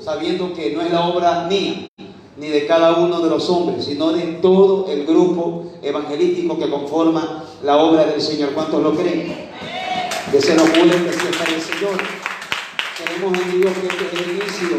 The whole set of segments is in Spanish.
sabiendo que no es la obra mía, ni de cada uno de los hombres, sino de todo el grupo evangelístico que conforma la obra del Señor. ¿Cuántos lo creen? Que se nos puede decir para el Señor. Creemos en Dios que este es el inicio,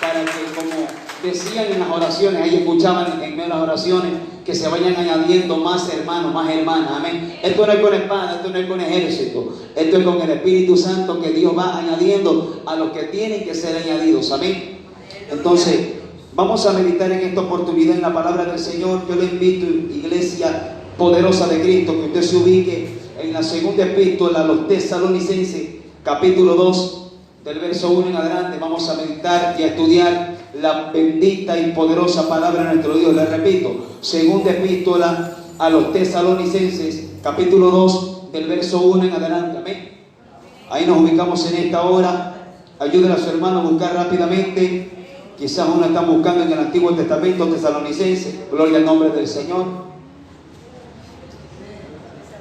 para que, como decían en las oraciones, ahí escuchaban en medio de las oraciones, que se vayan añadiendo más hermanos, más hermanas. Amén. Esto no es con espada, esto no es con ejército, esto es con el Espíritu Santo que Dios va añadiendo a los que tienen que ser añadidos. Amén. Entonces, vamos a meditar en esta oportunidad en la palabra del Señor. Yo le invito, iglesia poderosa de Cristo, que usted se ubique en la segunda epístola a los Tesalonicenses, capítulo 2, del verso 1 en adelante. Vamos a meditar y a estudiar la bendita y poderosa palabra de nuestro Dios. Les repito, segunda epístola a los Tesalonicenses, capítulo 2, del verso 1 en adelante. Amén. Ahí nos ubicamos en esta hora. Ayuden a su hermano a buscar rápidamente. Quizás uno está buscando en el Antiguo Testamento Tesalonicense. Gloria al nombre del Señor.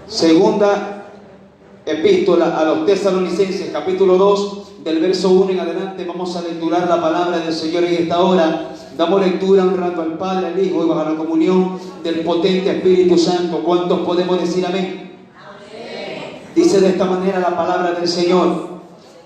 Segunda epístola a los Tesalonicenses, capítulo 2, del verso 1 en adelante. Vamos a lecturar la palabra del Señor en esta hora. Damos lectura honrando al Padre, al Hijo y bajo la comunión del potente Espíritu Santo. ¿Cuántos podemos decir amén? Amén. Dice de esta manera la palabra del Señor: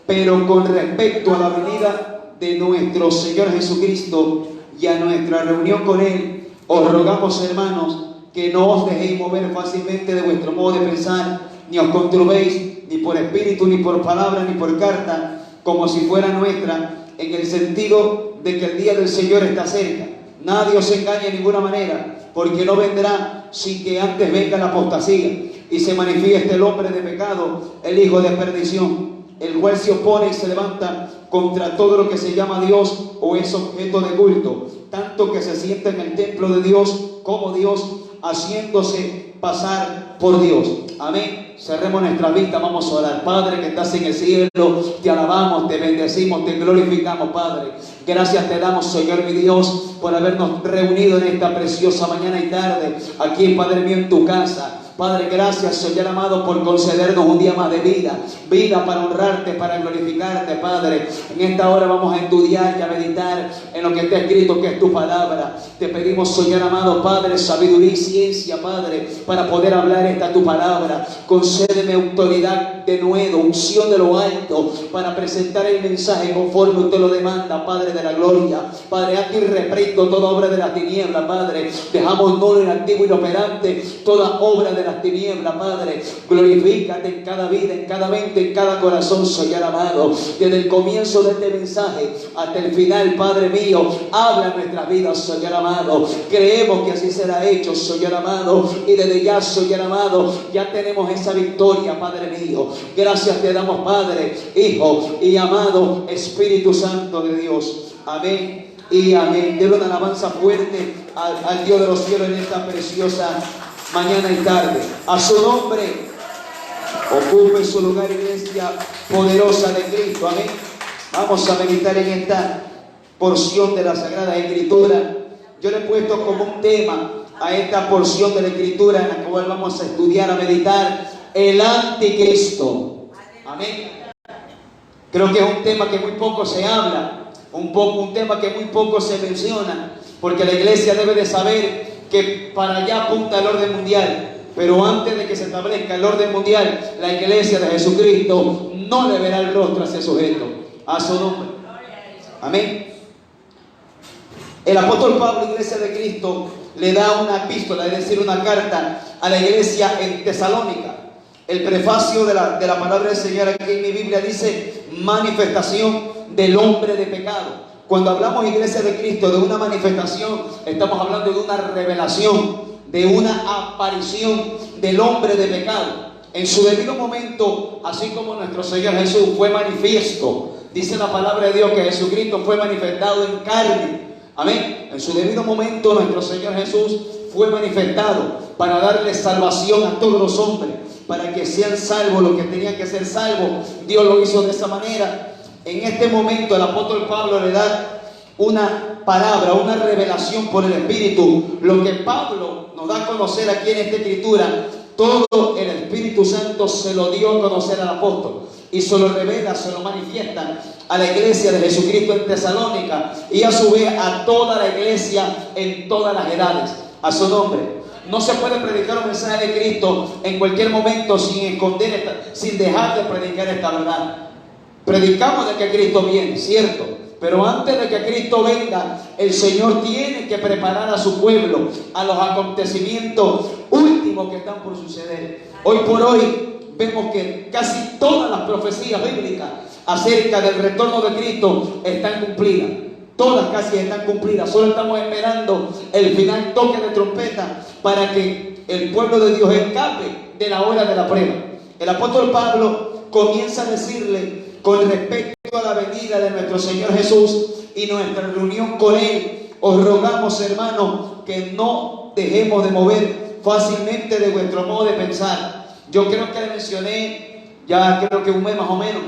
pero con respecto a la venida de nuestro Señor Jesucristo y a nuestra reunión con Él, os rogamos, hermanos, que no os dejéis mover fácilmente de vuestro modo de pensar, ni os conturbéis, ni por espíritu, ni por palabra, ni por carta, como si fuera nuestra, en el sentido de que el día del Señor está cerca. Nadie os engañe de ninguna manera, porque no vendrá sin que antes venga la apostasía y se manifieste el hombre de pecado, el hijo de perdición, el cual se opone y se levanta contra todo lo que se llama Dios o es objeto de culto, tanto que se sienta en el templo de Dios como Dios, haciéndose pasar por Dios. Amén. Cerremos nuestra vista, vamos a orar. Padre que estás en el cielo, te alabamos, te bendecimos, te glorificamos, Padre. Gracias te damos, Señor mi Dios, por habernos reunido en esta preciosa mañana y tarde, aquí, Padre mío, en tu casa. Padre, gracias, Señor amado, por concedernos un día más de vida. Vida para honrarte, para glorificarte, Padre. En esta hora vamos a estudiar y a meditar en lo que está escrito, que es tu palabra. Te pedimos, Señor amado, Padre, sabiduría y ciencia, Padre, para poder hablar esta tu palabra. Concédeme autoridad de nuevo, unción de lo alto, para presentar el mensaje conforme usted lo demanda, Padre de la gloria. Padre, a ti reprendo toda obra de la tiniebla, Padre. Dejamos nulo, inactivo, inoperante toda obra de las tinieblas, Padre. Glorifícate en cada vida, en cada mente, en cada corazón, Señor amado. Desde el comienzo de este mensaje hasta el final, Padre mío, habla en nuestras vidas, Señor amado. Creemos que así será hecho, Señor amado, y desde ya, Señor amado, ya tenemos esa victoria, Padre mío. Gracias te damos, Padre, Hijo y amado Espíritu Santo de Dios. Amén y amén. Denle una alabanza fuerte al Dios de los cielos en esta preciosa mañana y tarde. A su nombre, ocupe su lugar, iglesia poderosa de Cristo. Amén. Vamos a meditar en esta porción de la Sagrada Escritura. Yo le he puesto como un tema a esta porción de la Escritura en la cual vamos a estudiar, a meditar: el anticristo. Amén. Creo que es un tema que muy poco se habla, un tema que muy poco se menciona, porque la iglesia debe de saber que para allá apunta el orden mundial. Pero antes de que se establezca el orden mundial, la iglesia de Jesucristo no le verá el rostro a ese sujeto. A su nombre. Amén. El apóstol Pablo, iglesia de Cristo, le da una epístola, es decir, una carta a la iglesia en Tesalónica. El prefacio de la palabra del Señor aquí en mi Biblia dice: manifestación del hombre de pecado. Cuando hablamos, iglesia de Cristo, de una manifestación, estamos hablando de una revelación, de una aparición del hombre de pecado. En su debido momento, así como nuestro Señor Jesús fue manifiesto, dice la palabra de Dios que Jesucristo fue manifestado en carne. Amén. En su debido momento, nuestro Señor Jesús fue manifestado para darle salvación a todos los hombres, para que sean salvos los que tenían que ser salvos. Dios lo hizo de esa manera. En este momento el apóstol Pablo le da una palabra, una revelación por el Espíritu. Lo que Pablo nos da a conocer aquí en esta escritura, todo el Espíritu Santo se lo dio a conocer al apóstol y se lo revela, se lo manifiesta a la iglesia de Jesucristo en Tesalónica y a su vez a toda la iglesia en todas las edades. A su nombre. No se puede predicar un mensaje de Cristo en cualquier momento sin dejar de predicar esta verdad. Predicamos de que Cristo viene, cierto, pero antes de que Cristo venga, el Señor tiene que preparar a su pueblo a los acontecimientos últimos que están por suceder. Hoy por hoy vemos que casi todas las profecías bíblicas acerca del retorno de Cristo están cumplidas. Todas casi están cumplidas. Solo estamos esperando el final toque de trompeta para que el pueblo de Dios escape de la hora de la prueba. El apóstol Pablo comienza a decirle con respecto a la venida de nuestro Señor Jesús y nuestra reunión con Él: os rogamos, hermanos, que no dejemos de mover fácilmente de vuestro modo de pensar. Yo creo que le mencioné ya creo que un mes más o menos,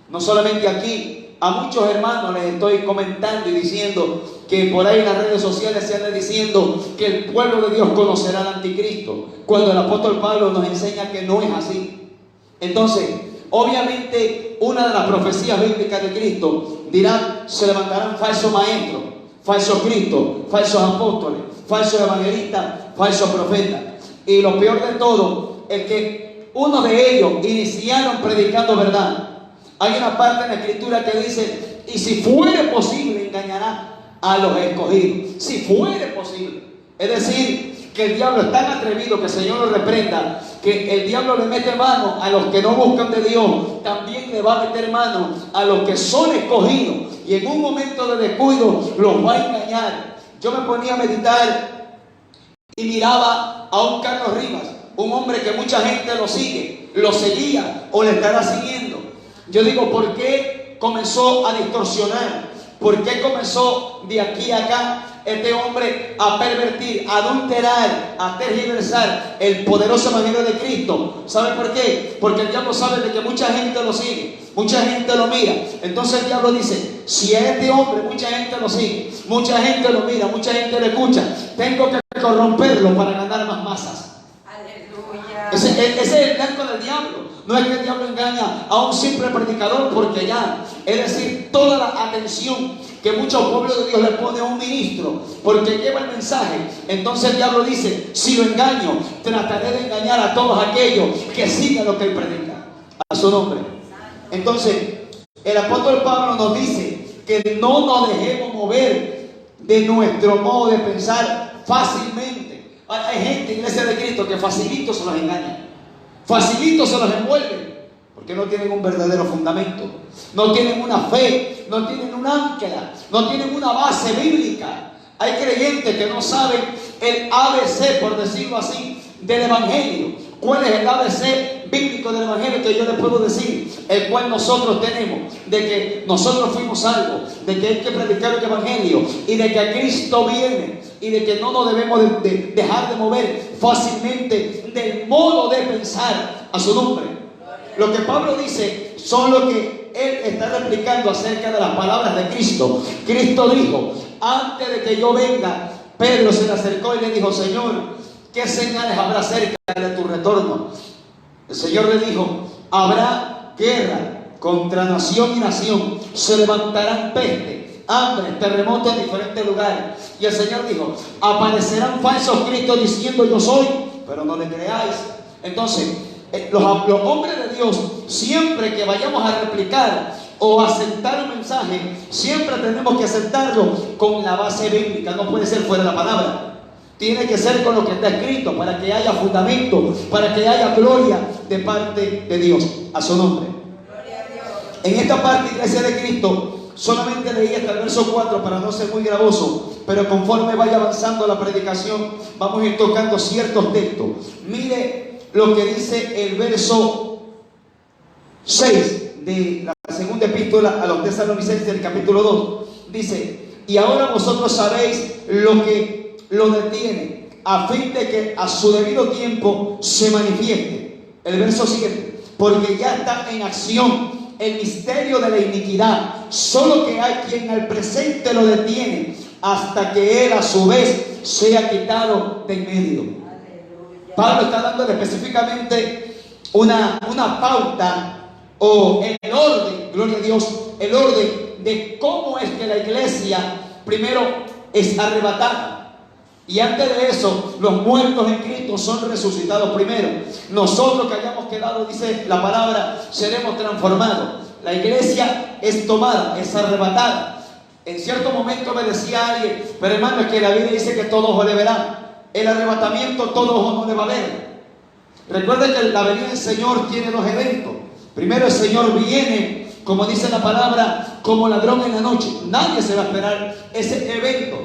no solamente aquí. A muchos hermanos les estoy comentando y diciendo que por ahí en las redes sociales se anda diciendo que el pueblo de Dios conocerá al anticristo, cuando el apóstol Pablo nos enseña que no es así. Entonces, obviamente, una de las profecías bíblicas de Cristo dirá: se levantarán falsos maestros, falsos cristos, falsos apóstoles, falsos evangelistas, falsos profetas. Y lo peor de todo es que uno de ellos iniciaron predicando verdad. Hay una parte en la Escritura que dice: y si fuere posible, engañará a los escogidos. Si fuere posible. Es decir, que el diablo es tan atrevido, que el Señor lo reprenda, que el diablo le mete mano a los que no buscan de Dios. También le va a meter mano a los que son escogidos. Y en un momento de descuido los va a engañar. Yo me ponía a meditar y miraba a un Carlos Rivas, un hombre que mucha gente lo sigue, lo seguía o le estará siguiendo. Yo digo, ¿por qué comenzó a distorsionar? ¿Por qué comenzó de aquí a acá este hombre a pervertir, a adulterar, a tergiversar el poderoso evangelio de Cristo? ¿Sabe por qué? Porque el diablo sabe de que mucha gente lo sigue, mucha gente lo mira. Entonces el diablo dice: si a este hombre mucha gente lo sigue, mucha gente lo mira, mucha gente lo escucha, tengo que corromperlo para ganar más masas. Aleluya. Ese es el blanco del diablo. No es que el diablo engaña a un simple predicador porque ya, es decir, toda la atención que muchos pueblos de Dios le pone a un ministro porque lleva el mensaje. Entonces el diablo dice: si lo engaño, trataré de engañar a todos aquellos que sigan lo que él predica. A su nombre. Entonces el apóstol Pablo nos dice que no nos dejemos mover de nuestro modo de pensar fácilmente. Hay gente, iglesia de Cristo, que facilito se los engaña, facilito se los envuelve, porque no tienen un verdadero fundamento, no tienen una fe, no tienen un ancla, no tienen una base bíblica. Hay creyentes que no saben el ABC, por decirlo así, del evangelio. ¿Cuál es el ABC bíblico del evangelio que yo les puedo decir? El cual nosotros tenemos, de que nosotros fuimos salvos, de que hay que predicar el evangelio y de que Cristo viene y de que no nos debemos de dejar de mover fácilmente del modo de pensar. A su nombre. Lo que Pablo dice son lo que él está replicando acerca de las palabras de Cristo. Cristo dijo: antes de que yo venga, Pedro se le acercó y le dijo: Señor, ¿qué señales habrá cerca de tu retorno? El Señor le dijo: habrá guerra contra nación y nación, se levantarán peste, hambre, terremotos en diferentes lugares. Y el Señor dijo: aparecerán falsos cristos diciendo yo soy, pero no le creáis. Entonces los hombres de Dios, siempre que vayamos a replicar o aceptar un mensaje, siempre tenemos que aceptarlo con la base bíblica. No puede ser fuera de la palabra. Tiene que ser con lo que está escrito, para que haya fundamento, para que haya gloria de parte de Dios. A su nombre. En esta parte, iglesia de Cristo, solamente leí hasta el verso 4 para no ser muy gravoso, pero conforme vaya avanzando la predicación, vamos a ir tocando ciertos textos. Mire lo que dice el verso 6 de la segunda epístola a los Tesalonicenses, del capítulo 2. Dice: y ahora vosotros sabéis lo que lo detiene, a fin de que a su debido tiempo se manifieste. El verso 7: porque ya está en acción el misterio de la iniquidad, solo que hay quien al presente lo detiene, hasta que él a su vez sea quitado de en medio. Pablo está dándole específicamente una pauta o el orden, gloria a Dios, el orden de cómo es que la iglesia primero es arrebatada. Y antes de eso, los muertos en Cristo son resucitados primero. Nosotros que hayamos quedado, dice la palabra, seremos transformados. La iglesia es tomada, es arrebatada. En cierto momento me decía alguien, pero hermano, es que la Biblia dice que todos ojo le verán. El arrebatamiento todo ojo no le va a ver. Recuerden que la venida del Señor tiene dos eventos. Primero, el Señor viene, como dice la palabra, como ladrón en la noche. Nadie se va a esperar ese evento.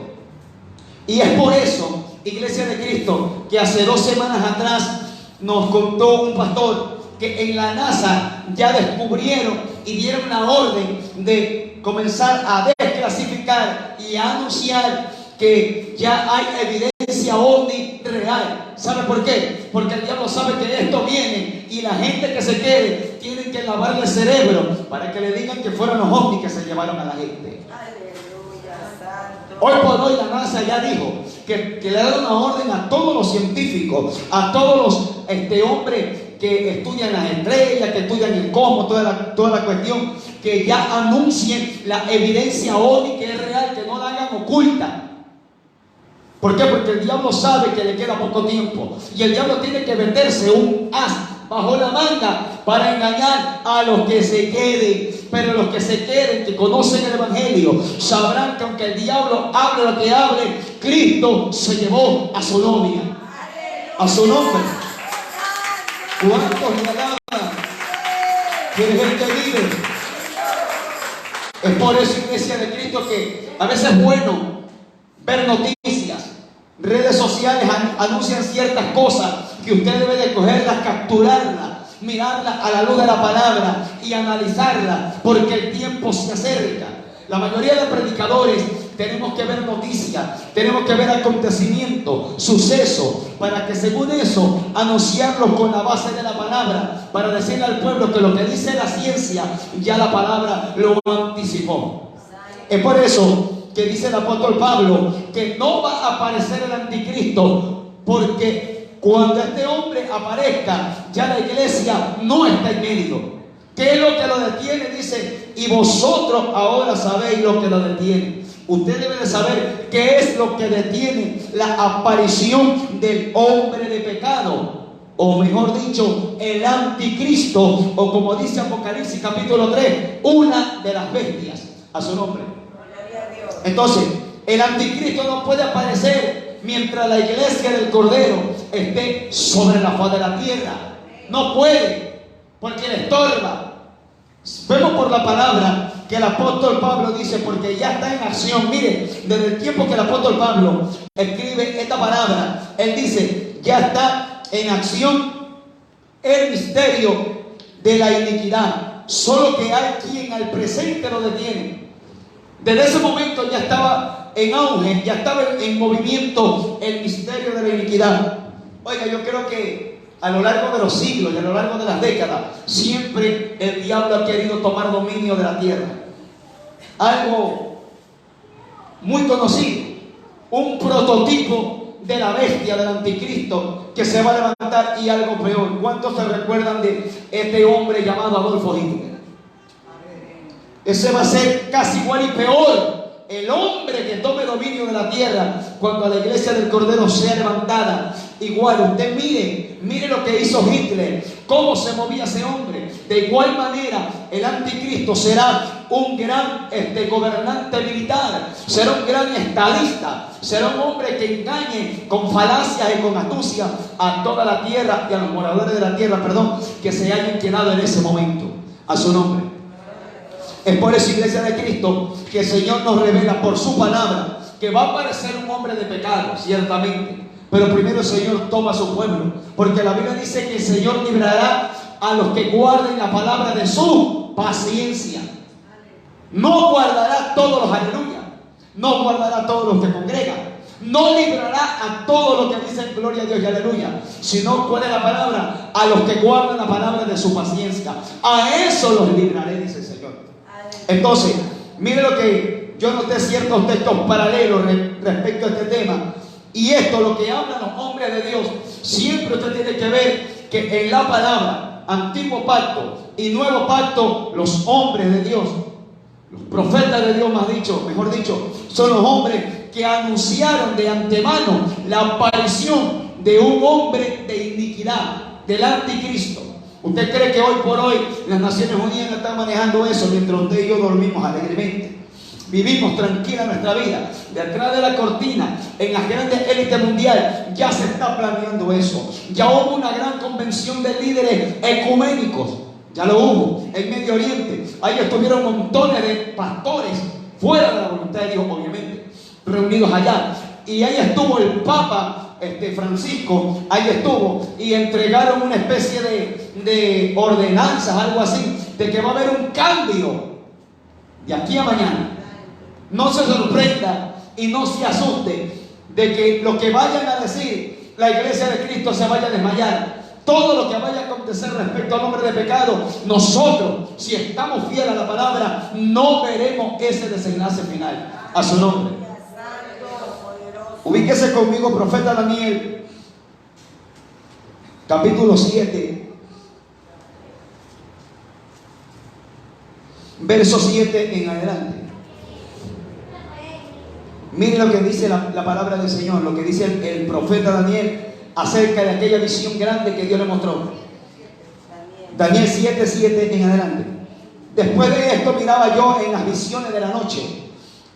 Y es por eso, Iglesia de Cristo, que hace 2 semanas atrás nos contó un pastor que en la NASA ya descubrieron y dieron la orden de comenzar a desclasificar y a anunciar que ya hay evidencia ovni real. ¿Sabe por qué? Porque el diablo sabe que esto viene y la gente que se quede tienen que lavarle el cerebro para que le digan que fueron los ovnis que se llevaron a la gente. Hoy por hoy la NASA ya dijo que le da una orden a todos los científicos, a todos los hombres que estudian las estrellas, que estudian el cosmos, toda la cuestión, que ya anuncien la evidencia ovni que es real, que no la hagan oculta. ¿Por qué? Porque el diablo sabe que le queda poco tiempo y el diablo tiene que meterse un as bajo la manga para engañar a los que se queden. Pero los que se queden, que conocen el evangelio, sabrán que aunque el diablo hable lo que hable, Cristo se llevó a su novia, a su nombre. ¿Cuántos le alaban? Que es el que vive. Es por eso, Iglesia de Cristo, que a veces es bueno ver noticias, redes sociales anuncian ciertas cosas que usted debe de cogerlas, capturarlas, mirarlas a la luz de la palabra y analizarlas, porque el tiempo se acerca. La mayoría de predicadores tenemos que ver noticias, tenemos que ver acontecimientos, sucesos, para que según eso anunciarlos con la base de la palabra, para decirle al pueblo que lo que dice la ciencia ya la palabra lo anticipó. Es por eso que dice el apóstol Pablo que no va a aparecer el anticristo, porque cuando este hombre aparezca ya la iglesia no está en medio. ¿Qué es lo que lo detiene? Dice, y vosotros ahora sabéis lo que lo detiene. Usted debe de saber qué es lo que detiene la aparición del hombre de pecado, o mejor dicho, el anticristo, o como dice Apocalipsis capítulo 3, una de las bestias, a su nombre. Entonces, el anticristo no puede aparecer mientras la iglesia del Cordero esté sobre la faz de la tierra. No puede, porque le estorba. Vemos por la palabra que el apóstol Pablo dice, porque ya está en acción. Mire, desde el tiempo que el apóstol Pablo escribe esta palabra, él dice, ya está en acción el misterio de la iniquidad. Solo que hay quien al presente lo detiene. Desde ese momento ya estaba en auge, ya estaba en movimiento el misterio de la iniquidad. Oiga, yo creo que a lo largo de los siglos y a lo largo de las décadas, siempre el diablo ha querido tomar dominio de la tierra. Algo muy conocido, un prototipo de la bestia del anticristo que se va a levantar, y algo peor. ¿Cuántos se recuerdan de este hombre llamado Adolfo Hitler? Ese va a ser casi igual y peor. El hombre que tome dominio de la tierra cuando la iglesia del Cordero sea levantada. Igual, usted mire lo que hizo Hitler, cómo se movía ese hombre. De igual manera, el anticristo será un gran gobernante militar, será un gran estadista, será un hombre que engañe con falacias y con astucia a toda la tierra y a los moradores de la tierra, que se hayan quedado en ese momento. A su nombre. Es por eso, Iglesia de Cristo, que el Señor nos revela por su palabra que va a aparecer un hombre de pecado, ciertamente. Pero primero el Señor toma a su pueblo, porque la Biblia dice que el Señor librará a los que guarden la palabra de su paciencia. No guardará a todos los aleluya, no guardará a todos los que congregan, no librará a todos los que dicen gloria a Dios y aleluya, sino, ¿cuál es la palabra? A los que guardan la palabra de su paciencia. A eso los libraré, dice el Señor. Entonces, mire lo que yo noté, ciertos textos paralelos respecto a este tema. Y esto, lo que hablan los hombres de Dios, siempre usted tiene que ver que en la palabra, Antiguo Pacto y Nuevo Pacto, los hombres de Dios, los profetas de Dios, mejor dicho, son los hombres que anunciaron de antemano la aparición de un hombre de iniquidad, del anticristo. ¿Usted cree que hoy por hoy las Naciones Unidas están manejando eso mientras usted y yo dormimos alegremente? Vivimos tranquila nuestra vida. Detrás de la cortina, en las grandes élites mundiales, ya se está planeando eso. Ya hubo una gran convención de líderes ecuménicos. Ya lo hubo en Medio Oriente. Ahí estuvieron montones de pastores, fuera de la voluntad de Dios, obviamente, reunidos allá. Y ahí estuvo el Papa Francisco, ahí estuvo, y entregaron una especie de ordenanzas, algo así, de que va a haber un cambio de aquí a mañana. No se sorprenda y no se asuste de que lo que vayan a decir la iglesia de Cristo se vaya a desmayar. Todo lo que vaya a acontecer respecto al hombre de pecado, nosotros, si estamos fieles a la palabra, no veremos ese desenlace final. A su nombre. Ubíquese conmigo, profeta Daniel, capítulo 7, verso 7 en adelante. Mire lo que dice la palabra del Señor, lo que dice el profeta Daniel acerca de aquella visión grande que Dios le mostró. Daniel 7, 7 en adelante. Después de esto miraba yo en las visiones de la noche,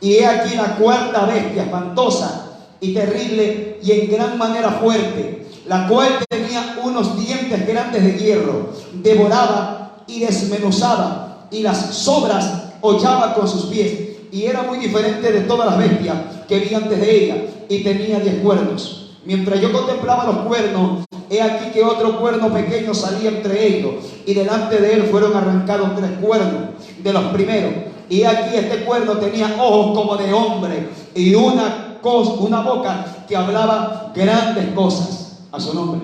y he aquí la cuarta bestia, espantosa y terrible y en gran manera fuerte, la cual tenía unos dientes grandes de hierro, devoraba y desmenuzaba, y las sobras hollaba con sus pies, y era muy diferente de todas las bestias que vi antes de ella, y tenía 10 cuernos. Mientras yo contemplaba los cuernos, he aquí que otro cuerno pequeño salía entre ellos, y delante de él fueron arrancados 3 cuernos de los primeros. Y aquí este cuerno tenía ojos como de hombre, y una boca que hablaba grandes cosas. A su nombre.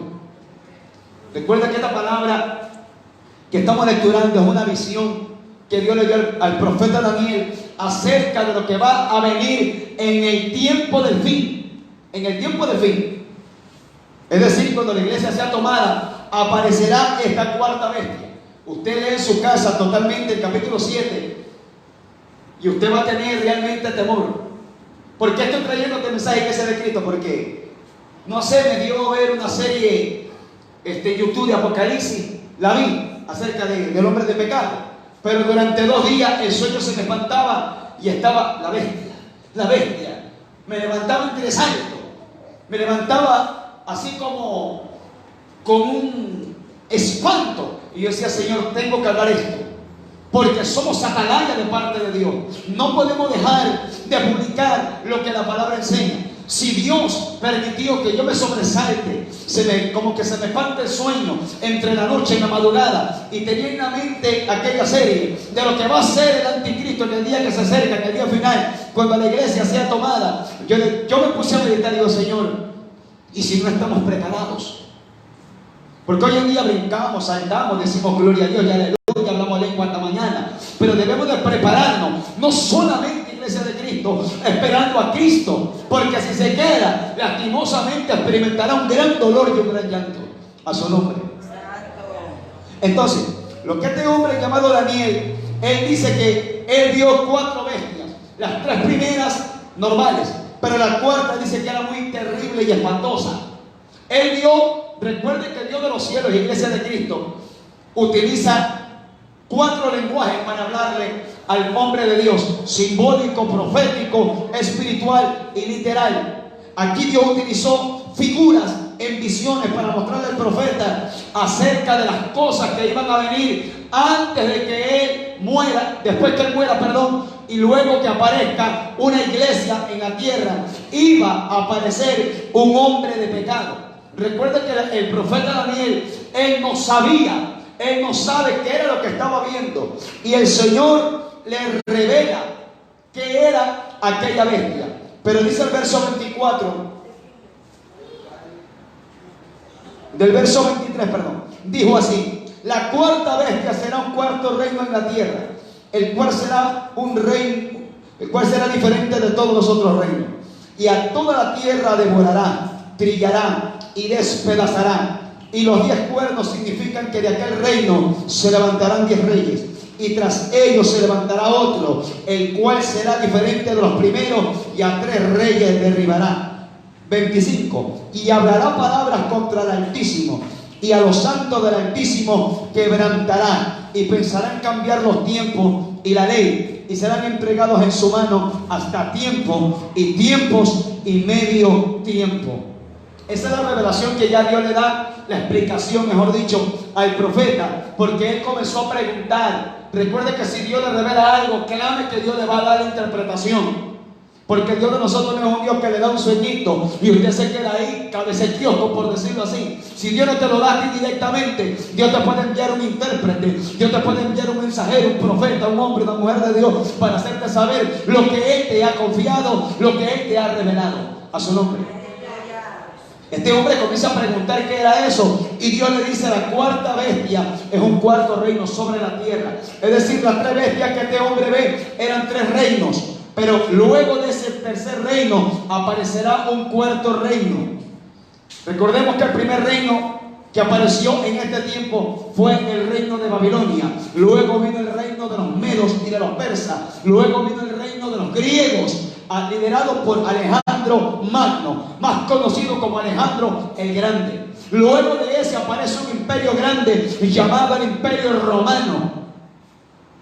Recuerda que esta palabra que estamos lecturando es una visión que Dios le dio al profeta Daniel acerca de lo que va a venir en el tiempo del fin. En el tiempo del fin. Es decir, cuando la iglesia sea tomada, aparecerá esta cuarta bestia. Usted lee en su casa totalmente el capítulo 7 y usted va a tener realmente temor. ¿Por qué estoy trayendo este mensaje que es de Cristo? Porque, no sé, me dio ver una serie YouTube de Apocalipsis, la vi, acerca del hombre de pecado. Pero durante 2 días el sueño se me espantaba y estaba la bestia. Me levantaba entre saltos, me levantaba así como con un espanto. Y yo decía, Señor, tengo que hablar esto, porque somos atalayas de parte de Dios. No podemos dejar de publicar lo que la palabra enseña. Si Dios permitió que yo me sobresalte, como que se me espante el sueño entre la noche y la madrugada, y tenía en la mente aquella serie de lo que va a ser el anticristo en el día que se acerca, en el día final, cuando la iglesia sea tomada, yo me puse a meditar y digo, Señor, ¿y si no estamos preparados? Porque hoy en día brincamos, saltamos, decimos gloria a Dios y aleluya, hablamos lengua hasta mañana. Pero debemos de prepararnos, no solamente iglesia de Cristo, esperando a Cristo, porque si se queda, lastimosamente experimentará un gran dolor y un gran llanto. A su nombre. Entonces, lo que este hombre llamado Daniel, él dice que él vio 4 bestias, las 3 primeras normales, pero la cuarta dice que era muy terrible y espantosa. Él vio, recuerden que el Dios de los cielos, iglesia de Cristo, utiliza 4 lenguajes para hablarle al hombre de Dios: simbólico, profético, espiritual y literal. Aquí Dios utilizó figuras en visiones para mostrarle al profeta acerca de las cosas que iban a venir antes de que él muera, después que él muera, y luego que aparezca una iglesia en la tierra, iba a aparecer un hombre de pecado. Recuerda que el profeta Daniel, él no sabe qué era lo que estaba viendo, y el Señor le revela qué era aquella bestia. Pero dice el verso 24 del verso 23, dijo así: la cuarta bestia será un cuarto reino en la tierra, el cual será un reino, el cual será diferente de todos los otros reinos. y a toda la tierra devorará, trillará y despedazará. Y los 10 cuernos significan que de aquel reino se levantarán 10 reyes, y tras ellos se levantará otro, el cual será diferente de los primeros, y a 3 reyes derribará. 25. Y hablará palabras contra el Altísimo, y a los santos del Altísimo quebrantará, y pensará en cambiar los tiempos y la ley, y serán entregados en su mano hasta tiempo y tiempos y medio tiempo. Esa es la revelación que ya Dios le da, la explicación, mejor dicho, al profeta, porque él comenzó a preguntar. Recuerde que si Dios le revela algo, clame que Dios le va a dar la interpretación, porque Dios de nosotros no es un Dios que le da un sueñito y usted se queda ahí cabecequioso, por decirlo así. Si Dios no te lo da a ti directamente, Dios te puede enviar un intérprete, Dios te puede enviar un mensajero, un profeta, un hombre, una mujer de Dios, para hacerte saber lo que Él te ha confiado, lo que Él te ha revelado. A su nombre. Este hombre comienza a preguntar qué era eso, y Dios le dice: la cuarta bestia es un cuarto reino sobre la tierra. Es decir, las 3 bestias que este hombre ve eran 3 reinos, pero luego de ese tercer reino aparecerá un cuarto reino. Recordemos que el primer reino que apareció en este tiempo fue el reino de Babilonia. Luego vino el reino de los medos y de los persas. Luego vino el reino de los griegos, liderado por Alejandro Magno, más conocido como Alejandro el Grande. Luego de ese aparece un imperio grande llamado el Imperio Romano.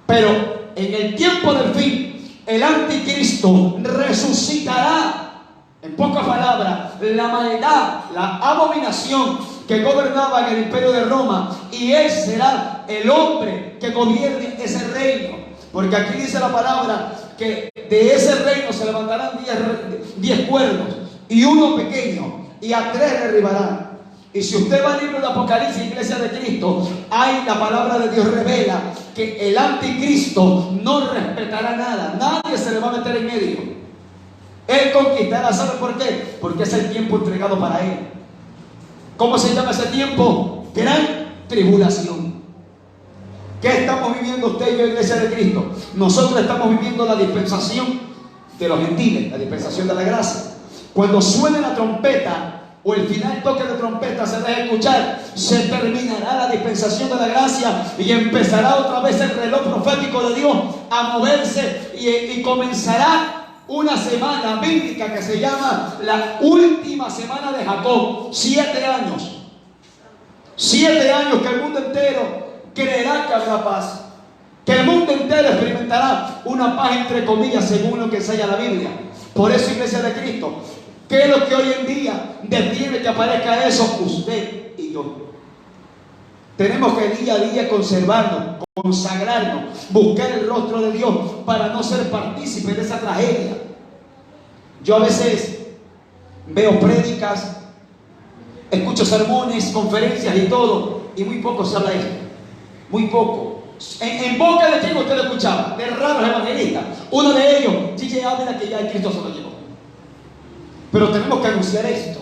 Pero en el tiempo del fin, el anticristo resucitará. En pocas palabras, la maldad, la abominación que gobernaba en el imperio de Roma, y él será el hombre que gobierne ese reino. Porque aquí dice la palabra que de ese reino se levantarán 10 cuernos y uno pequeño, y a 3 derribarán. Y si usted va al libro de Apocalipsis, Iglesia de Cristo, ahí la palabra de Dios revela que el anticristo no respetará nada, nadie se le va a meter en medio. Él conquistará. ¿Sabe por qué? Porque es el tiempo entregado para él. ¿Cómo se llama ese tiempo? Gran tribulación. ¿Qué estamos viviendo usted y yo, Iglesia de Cristo? Nosotros estamos viviendo la dispensación de los gentiles, la dispensación de la gracia. Cuando suene la trompeta, o el final toque de trompeta se deja escuchar, se terminará la dispensación de la gracia y empezará otra vez el reloj profético de Dios a moverse, y comenzará una semana bíblica que se llama la última semana de Jacob. 7 años. 7 años que el mundo entero creerá que habrá paz, que el mundo entero experimentará una paz entre comillas, según lo que enseña la Biblia. Por eso, Iglesia de Cristo, ¿qué es lo que hoy en día detiene que aparezca eso? Usted y yo. Tenemos que día a día conservarnos, consagrarnos, buscar el rostro de Dios para no ser partícipes de esa tragedia. Yo a veces veo prédicas, escucho sermones, conferencias y todo, y muy poco se habla de esto. Muy poco. En boca de quién usted lo escuchaba, de raros evangelistas. Uno de ellos, G.J. Ávila, que ya el Cristo se lo llevó. Pero tenemos que anunciar esto.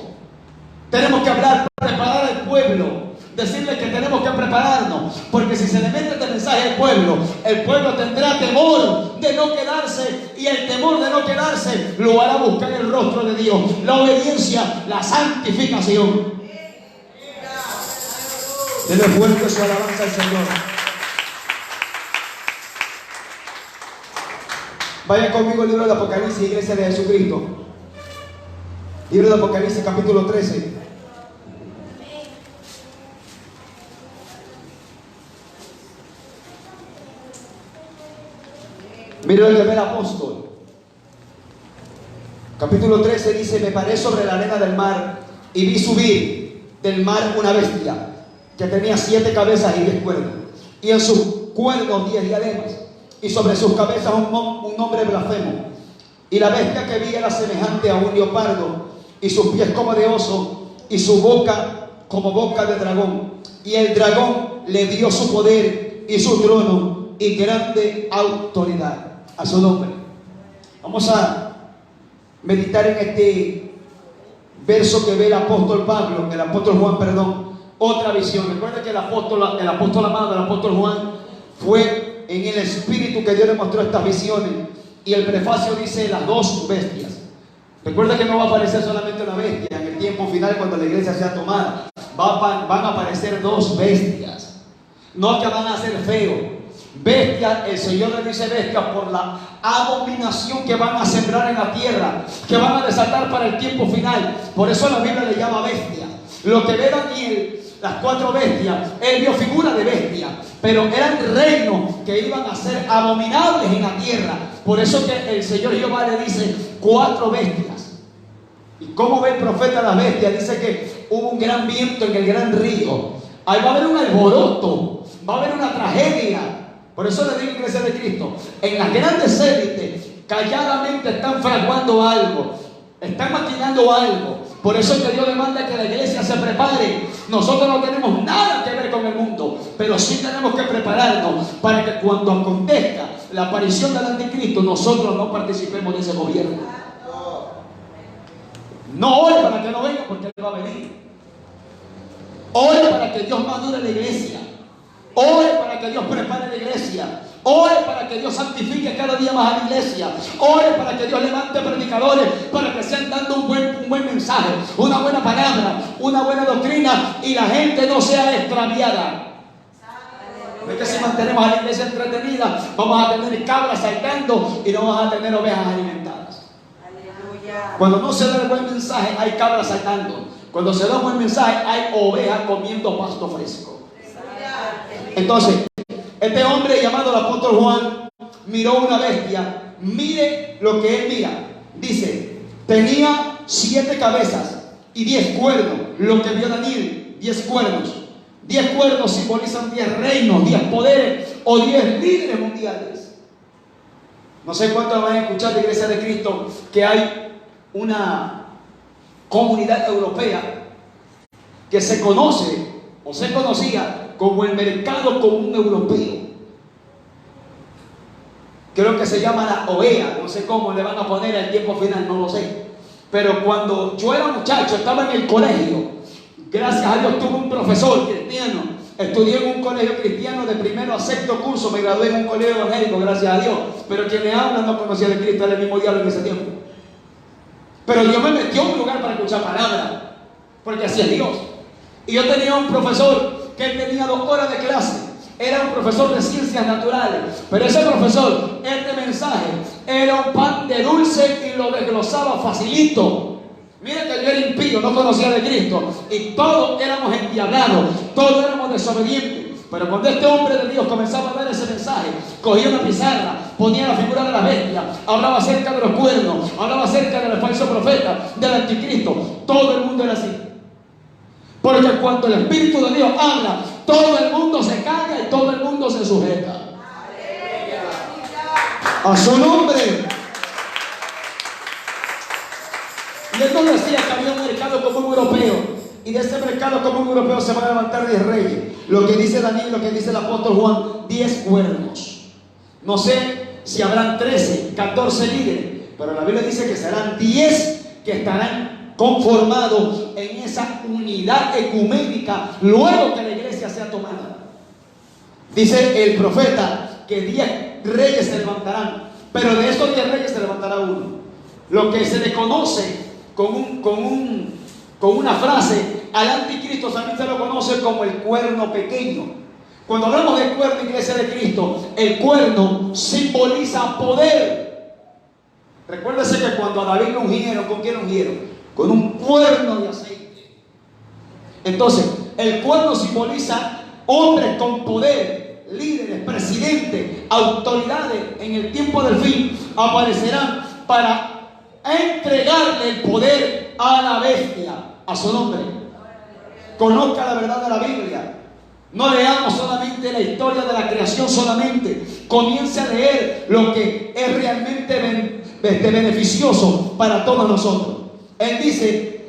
Tenemos que hablar, preparar al pueblo, decirle que tenemos que prepararnos, porque si se le mete este mensaje al pueblo, el pueblo tendrá temor de no quedarse, y el temor de no quedarse lo hará buscar el rostro de Dios, la obediencia, la santificación. Dele fuerte su alabanza al Señor. Vayan conmigo al libro de Apocalipsis, Iglesia de Jesucristo. Libro de Apocalipsis, capítulo 13. Mira el primer apóstol. Capítulo 13 dice: me paré sobre la arena del mar y vi subir del mar una bestia que tenía 7 cabezas y 10 cuernos, y en sus cuernos 10 diademas, y sobre sus cabezas un nombre blasfemo. Y la bestia que vi era semejante a un leopardo, y sus pies como de oso, y su boca como boca de dragón. Y el dragón le dio su poder y su trono y grande autoridad. A su nombre. Vamos a meditar en este verso que ve el apóstol Pablo, el apóstol Juan, perdón. Otra visión. Recuerda que el apóstol amado, el apóstol Juan, fue en el espíritu que Dios le mostró estas visiones. Y el prefacio dice las 2 bestias. Recuerda que no va a aparecer solamente una bestia en el tiempo final cuando la iglesia sea tomada. Van a aparecer dos bestias. No que van a ser feos. Bestias, el Señor le dice bestias por la abominación que van a sembrar en la tierra, que van a desatar para el tiempo final. Por eso la Biblia le llama bestia. Lo que ve Daniel, las cuatro bestias, él vio figura de bestia, pero eran reinos que iban a ser abominables en la tierra. Por eso que el Señor Jehová le dice cuatro bestias. ¿Y cómo ve el profeta las bestias? Dice que hubo un gran viento en el gran río. Ahí va a haber un alboroto, va a haber una tragedia. Por eso le digo, iglesia de Cristo, en las grandes élites calladamente están fraguando algo, están maquinando algo. Por eso es que Dios demanda que la iglesia se prepare. Nosotros no tenemos nada que ver con el mundo, pero sí tenemos que prepararnos para que cuando acontezca la aparición del anticristo, nosotros no participemos de ese gobierno. No ore para que no venga, porque él va a venir. Ore para que Dios madure la iglesia. Ore para que Dios prepare la iglesia. Ore para que Dios santifique cada día más a la iglesia. Ore para que Dios levante predicadores para que sean dando un buen mensaje, una buena palabra, una buena doctrina, y la gente no sea extraviada. No es que si mantenemos a la iglesia entretenida, vamos a tener cabras saltando y no vamos a tener ovejas alimentadas. Cuando no se da el buen mensaje, hay cabras saltando. Cuando se da un buen mensaje, hay ovejas comiendo pasto fresco. Entonces, este hombre llamado el apóstol Juan miró una bestia. Mire lo que él mira. Dice, tenía 7 cabezas y 10 cuernos. Lo que vio Daniel, 10 cuernos. 10 cuernos simbolizan 10 reinos, 10 poderes o 10 líderes mundiales. No sé cuántos van a escuchar de Iglesia de Cristo que hay una comunidad europea que se conoce o se conocía como el mercado común europeo. Creo que se llama la OEA, no sé cómo le van a poner al tiempo final, no lo sé. Pero cuando yo era muchacho, estaba en el colegio, gracias a Dios tuve un profesor cristiano. Estudié en un colegio cristiano de primero a sexto curso, me gradué en un colegio evangélico, gracias a Dios. Pero quien le habla no conocía de Cristo, era el mismo diablo en ese tiempo. Pero Dios me metió en un lugar para escuchar palabra, porque así es Dios. Y yo tenía un profesor que él tenía 2 horas de clase. Era un profesor de ciencias naturales. Pero ese profesor, este mensaje era un pan de dulce y lo desglosaba facilito. Mira que yo era impío, no conocía de Cristo, y todos éramos endiablados, todos éramos desobedientes. Pero cuando este hombre de Dios comenzaba a dar ese mensaje, cogía una pizarra, ponía la figura de la bestia, hablaba acerca de los cuernos, hablaba acerca del falso profeta, del anticristo. Todo el mundo era así. Porque cuando el Espíritu de Dios habla, todo el mundo se calla y todo el mundo se sujeta. A su nombre. Y él nos decía que había un mercado común europeo. Y de ese mercado común europeo se van a levantar 10 reyes. Lo que dice Daniel, lo que dice el apóstol Juan, 10 cuernos. No sé si habrán 13, 14 líderes, pero la Biblia dice que serán 10 que estarán conformados en esa unidad ecuménica luego que la iglesia sea tomada. Dice el profeta que 10 reyes se levantarán, pero de estos 10 reyes se levantará uno. Lo que se le conoce con una frase al anticristo también se lo conoce como el cuerno pequeño. Cuando hablamos de cuerno, iglesia de Cristo, el cuerno simboliza poder. Recuérdese que cuando a David lo ungieron, ¿con quién lo ungieron? Con un cuerno de aceite. Entonces, el cuerno simboliza hombres con poder, líderes, presidentes, autoridades. En el tiempo del fin aparecerán para entregarle el poder a la bestia, a su nombre. Conozca la verdad de la Biblia. No leamos solamente la historia de la creación solamente. Comience a leer lo que es realmente beneficioso para todos nosotros. Él dice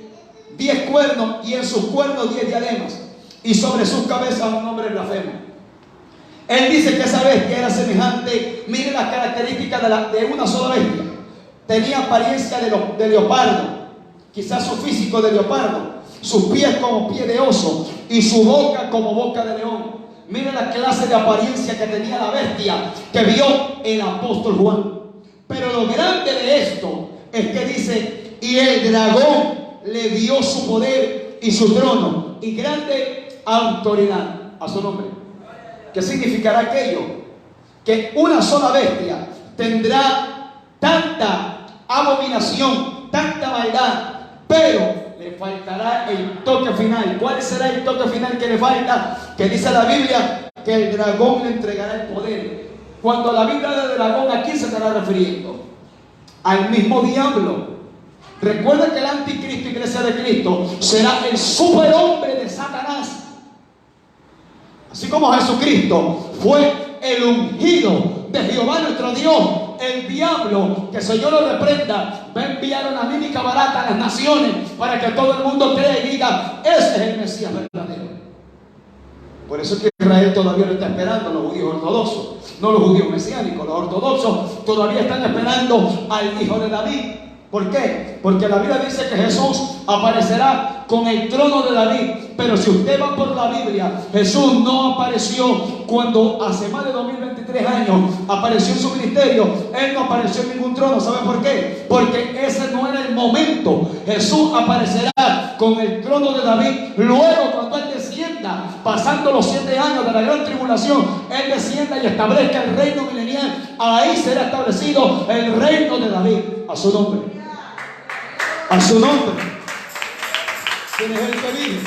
10 cuernos y en sus cuernos 10 diademas y sobre sus cabezas un nombre blasfemo. Él dice que esa bestia era semejante. Mire las características de una sola bestia. Tenía apariencia de leopardo, quizás su físico de leopardo, sus pies como pie de oso y su boca como boca de león. Mire la clase de apariencia que tenía la bestia que vio el apóstol Juan. Pero lo grande de esto es que dice, y el dragón le dio su poder y su trono y grande autoridad a su nombre. ¿Qué significará aquello? Que una sola bestia tendrá tanta abominación, tanta maldad, pero le faltará el toque final. ¿Cuál será el toque final que le falta? Que dice la Biblia que el dragón le entregará el poder. Cuando la Biblia de dragón, ¿a quién se estará refiriendo? Al mismo diablo. Recuerda que el anticristo, iglesia de Cristo, será el superhombre de Satanás. Así como Jesucristo fue el ungido de Jehová nuestro Dios, el diablo, que el Señor lo reprenda, va a enviar una mímica barata a las naciones para que todo el mundo crea y diga: ese es el Mesías verdadero. Por eso es que Israel todavía lo está esperando, los judíos ortodoxos, no los judíos mesiánicos. Los ortodoxos todavía están esperando al hijo de David. ¿Por qué? Porque la Biblia dice que Jesús aparecerá con el trono de David. Pero si usted va por la Biblia, Jesús no apareció cuando hace más de 2023 años apareció en su ministerio. Él no apareció en ningún trono. ¿Sabe por qué? Porque ese no era el momento. Jesús aparecerá con el trono de David luego, cuando Él descienda, pasando los 7 años de la gran tribulación. Él descienda y establezca el reino milenial. Ahí será establecido el reino de David. A su nombre. A su nombre. ¿Quién es el que vive?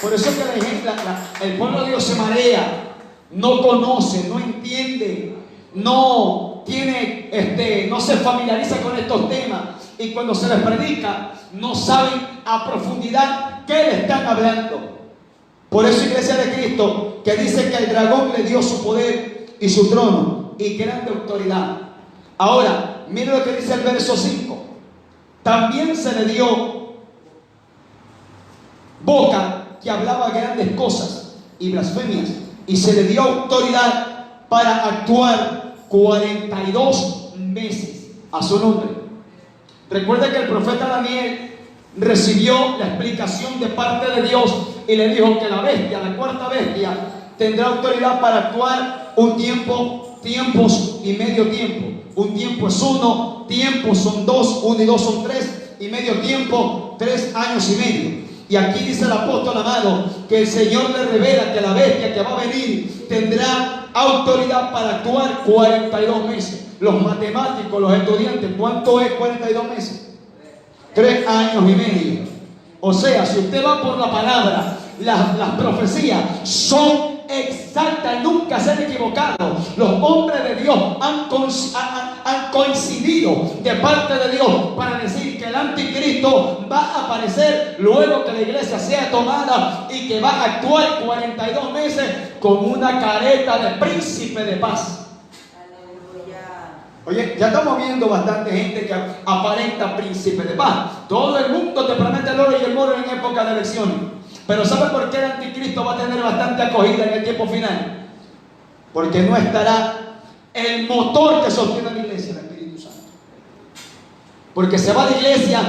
Por eso es que el pueblo de Dios se marea, no conoce, no entiende, no tiene, no se familiariza con estos temas, y cuando se les predica no saben a profundidad qué le están hablando. Por eso, iglesia de Cristo, que dice que el dragón le dio su poder y su trono y grande autoridad. Ahora, mire lo que dice el verso 5. También se le dio boca que hablaba grandes cosas y blasfemias, y se le dio autoridad para actuar 42 meses a su nombre. Recuerda que el profeta Daniel recibió la explicación de parte de Dios y le dijo que la bestia, la cuarta bestia, tendrá autoridad para actuar un tiempo, tiempos y medio tiempo. Un tiempo es 1, tiempos son 2, 1 y 2 son 3, y medio tiempo 3 años y medio. Y aquí dice el apóstol amado que el Señor le revela que la bestia que va a venir tendrá autoridad para actuar 42 meses. Los matemáticos, los estudiantes, ¿cuánto es 42 meses? 3 años y medio. O sea, si usted va por la palabra, las profecías son exactas, nunca se han equivocado. Los hombres de Dios han coincidido de parte de Dios para decir que el anticristo va a aparecer luego que la iglesia sea tomada y que va a actuar 42 meses con una careta de príncipe de paz. Oye, ya estamos viendo bastante gente que aparenta príncipe de paz. Todo el mundo te promete el oro y el moro en época de elecciones. Pero ¿sabe por qué el anticristo va a tener bastante acogida en el tiempo final? Porque no estará el motor que sostiene la iglesia, el Espíritu Santo. Porque se va la iglesia,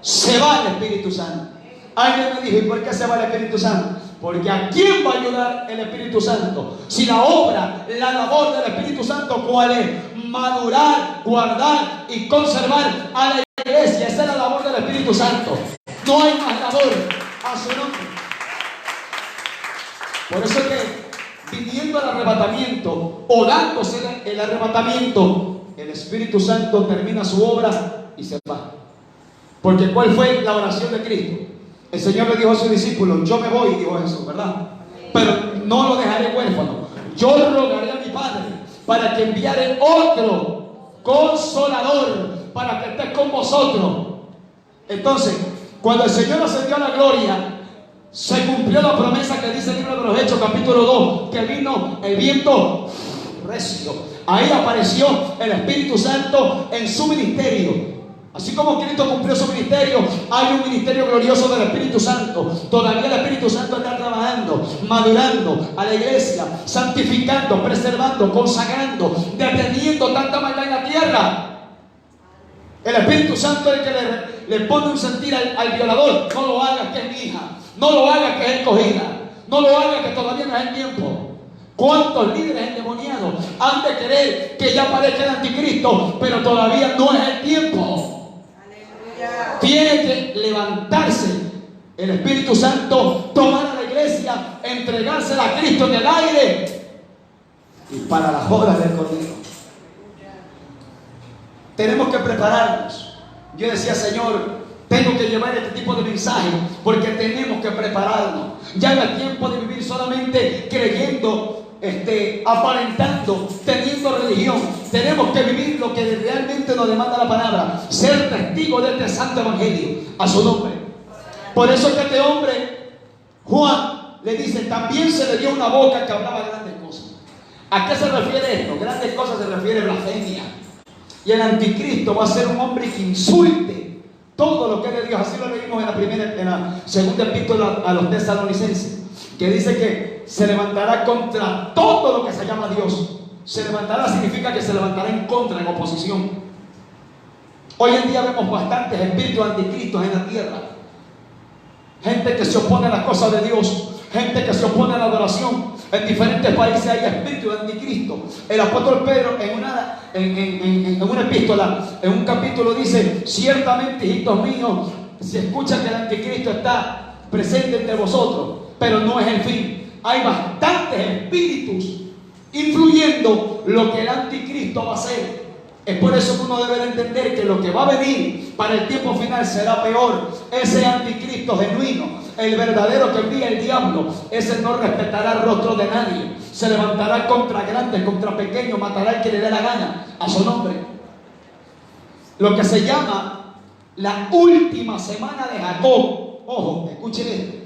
se va el Espíritu Santo. Alguien me dijo: ¿y por qué se va el Espíritu Santo? Porque ¿a quién va a ayudar el Espíritu Santo? Si la obra, la labor del Espíritu Santo, ¿cuál es? Madurar, guardar y conservar a la iglesia. Esa es la labor del Espíritu Santo. No hay más labor. A su nombre. Por eso es que viniendo al arrebatamiento o dándose el arrebatamiento, el Espíritu Santo termina su obra y se va. Porque ¿cuál fue la oración de Cristo? El Señor le dijo a sus discípulos: yo me voy, dijo Jesús, ¿verdad? Pero no lo dejaré huérfano. Yo rogaré a mi Padre para que enviare otro consolador para que esté con vosotros. Entonces, cuando el Señor ascendió a la gloria, se cumplió la promesa que dice el libro de los Hechos, capítulo 2, que vino el viento recio. Ahí apareció el Espíritu Santo en su ministerio. Así como Cristo cumplió su ministerio, hay un ministerio glorioso del Espíritu Santo. Todavía el Espíritu Santo está trabajando, madurando a la iglesia, santificando, preservando, consagrando, deteniendo tanta maldad en la tierra. El Espíritu Santo es el que le pone un sentir al violador: no lo hagas, que es mi hija. No lo hagas, que es escogida. No lo hagas, que todavía no es el tiempo. ¿Cuántos líderes endemoniados han de querer que ya aparezca el anticristo, pero todavía no es el tiempo? levantarse el Espíritu Santo, tomar a la iglesia, entregársela a Cristo en el aire y para las obras del Cordero. Tenemos que prepararnos. Yo decía, Señor, tengo que llevar este tipo de mensaje porque tenemos que prepararnos. Ya no es tiempo de vivir solamente creyendo, aparentando, teniendo religión. Tenemos que vivir lo que realmente nos demanda la palabra, ser testigos de este santo evangelio. A su nombre. Por eso que este hombre, Juan, le dice, también se le dio una boca que hablaba grandes cosas. ¿A qué se refiere esto? Grandes cosas se refiere a blasfemia. Y el anticristo va a ser un hombre que insulte todo lo que es de Dios. Así lo leímos en la segunda epístola a los tesalonicenses, que dice que se levantará contra todo lo que se llama Dios. Se levantará significa que se levantará en contra, en oposición. Hoy en día vemos bastantes espíritus anticristos en la tierra. Gente que se opone a las cosas de Dios, gente que se opone a la adoración. En diferentes países hay espíritus de anticristo. El apóstol Pedro en una epístola, en un capítulo dice, ciertamente, hijitos míos, se escucha que el anticristo está presente entre vosotros, pero no es el fin. Hay bastantes espíritus influyendo lo que el anticristo va a hacer. Es por eso que uno debe de entender que lo que va a venir para el tiempo final será peor. Ese anticristo genuino, el verdadero que envía el diablo, ese no respetará el rostro de nadie. Se levantará contra grandes, contra pequeños, matará al que le dé la gana, a su nombre. Lo que se llama la última semana de Jacob. Ojo, escuchen esto.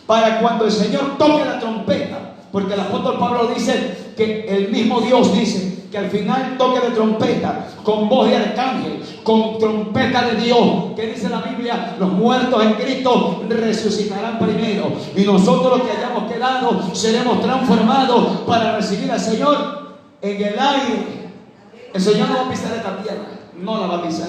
Para cuando el Señor toque la trompeta, porque el apóstol Pablo dice que el mismo Dios dice que al final toque de trompeta, con voz de arcángel, con trompeta de Dios, que dice la Biblia, los muertos en Cristo resucitarán primero, y nosotros los que hayamos quedado seremos transformados para recibir al Señor en el aire. El Señor no va a pisar esta tierra, no la va a pisar.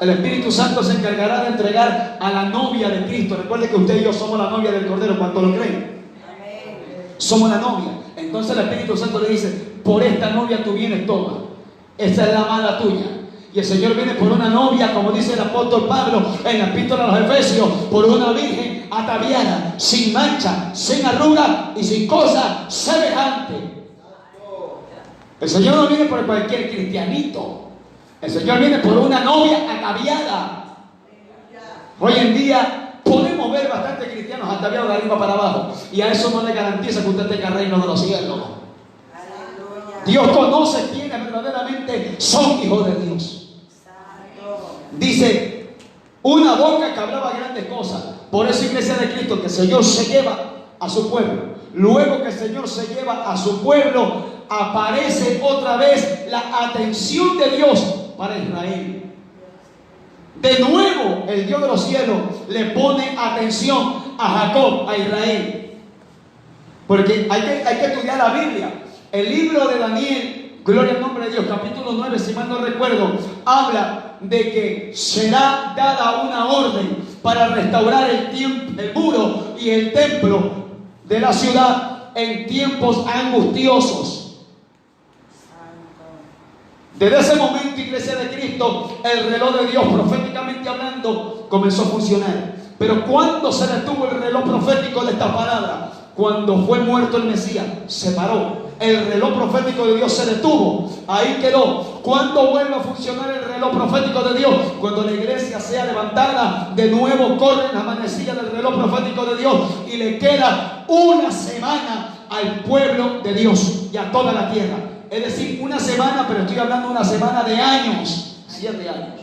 El Espíritu Santo se encargará de entregar a la novia de Cristo. Recuerde que usted y yo somos la novia del Cordero. ¿Cuánto lo creen? Somos la novia. Entonces el Espíritu Santo le dice, por esta novia tú vienes, toma. Esta es la amada tuya. Y el Señor viene por una novia, como dice el apóstol Pablo en la epístola a los Efesios, por una virgen ataviada, sin mancha, sin arruga y sin cosa semejante. El Señor no viene por cualquier cristianito. El Señor viene por una novia ataviada. Hoy en día podemos ver bastantes cristianos ataviados de arriba para abajo, y a eso no le garantiza que usted tenga el reino de los cielos. Dios conoce quiénes verdaderamente son hijos de Dios. Dice, una boca que hablaba grandes cosas. Por eso, iglesia de Cristo, que el Señor se lleva a su pueblo. Luego que el Señor se lleva a su pueblo, aparece otra vez la atención de Dios para Israel. De nuevo, el Dios de los cielos le pone atención a Jacob, a Israel. Porque hay que estudiar la Biblia. El libro de Daniel, gloria al nombre de Dios, capítulo 9, si mal no recuerdo, habla de que será dada una orden para restaurar el muro y el templo de la ciudad en tiempos angustiosos. Desde ese momento, iglesia de Cristo, el reloj de Dios, proféticamente hablando, comenzó a funcionar. Pero ¿cuándo se detuvo el reloj profético de esta palabra? Cuando fue muerto el Mesías, se paró. El reloj profético de Dios se detuvo, ahí quedó. ¿Cuándo vuelve a funcionar el reloj profético de Dios? Cuando la iglesia sea levantada, de nuevo corren las manecillas del reloj profético de Dios y le queda una semana al pueblo de Dios y a toda la tierra. Es decir, una semana, pero estoy hablando de una semana de años, 7 años.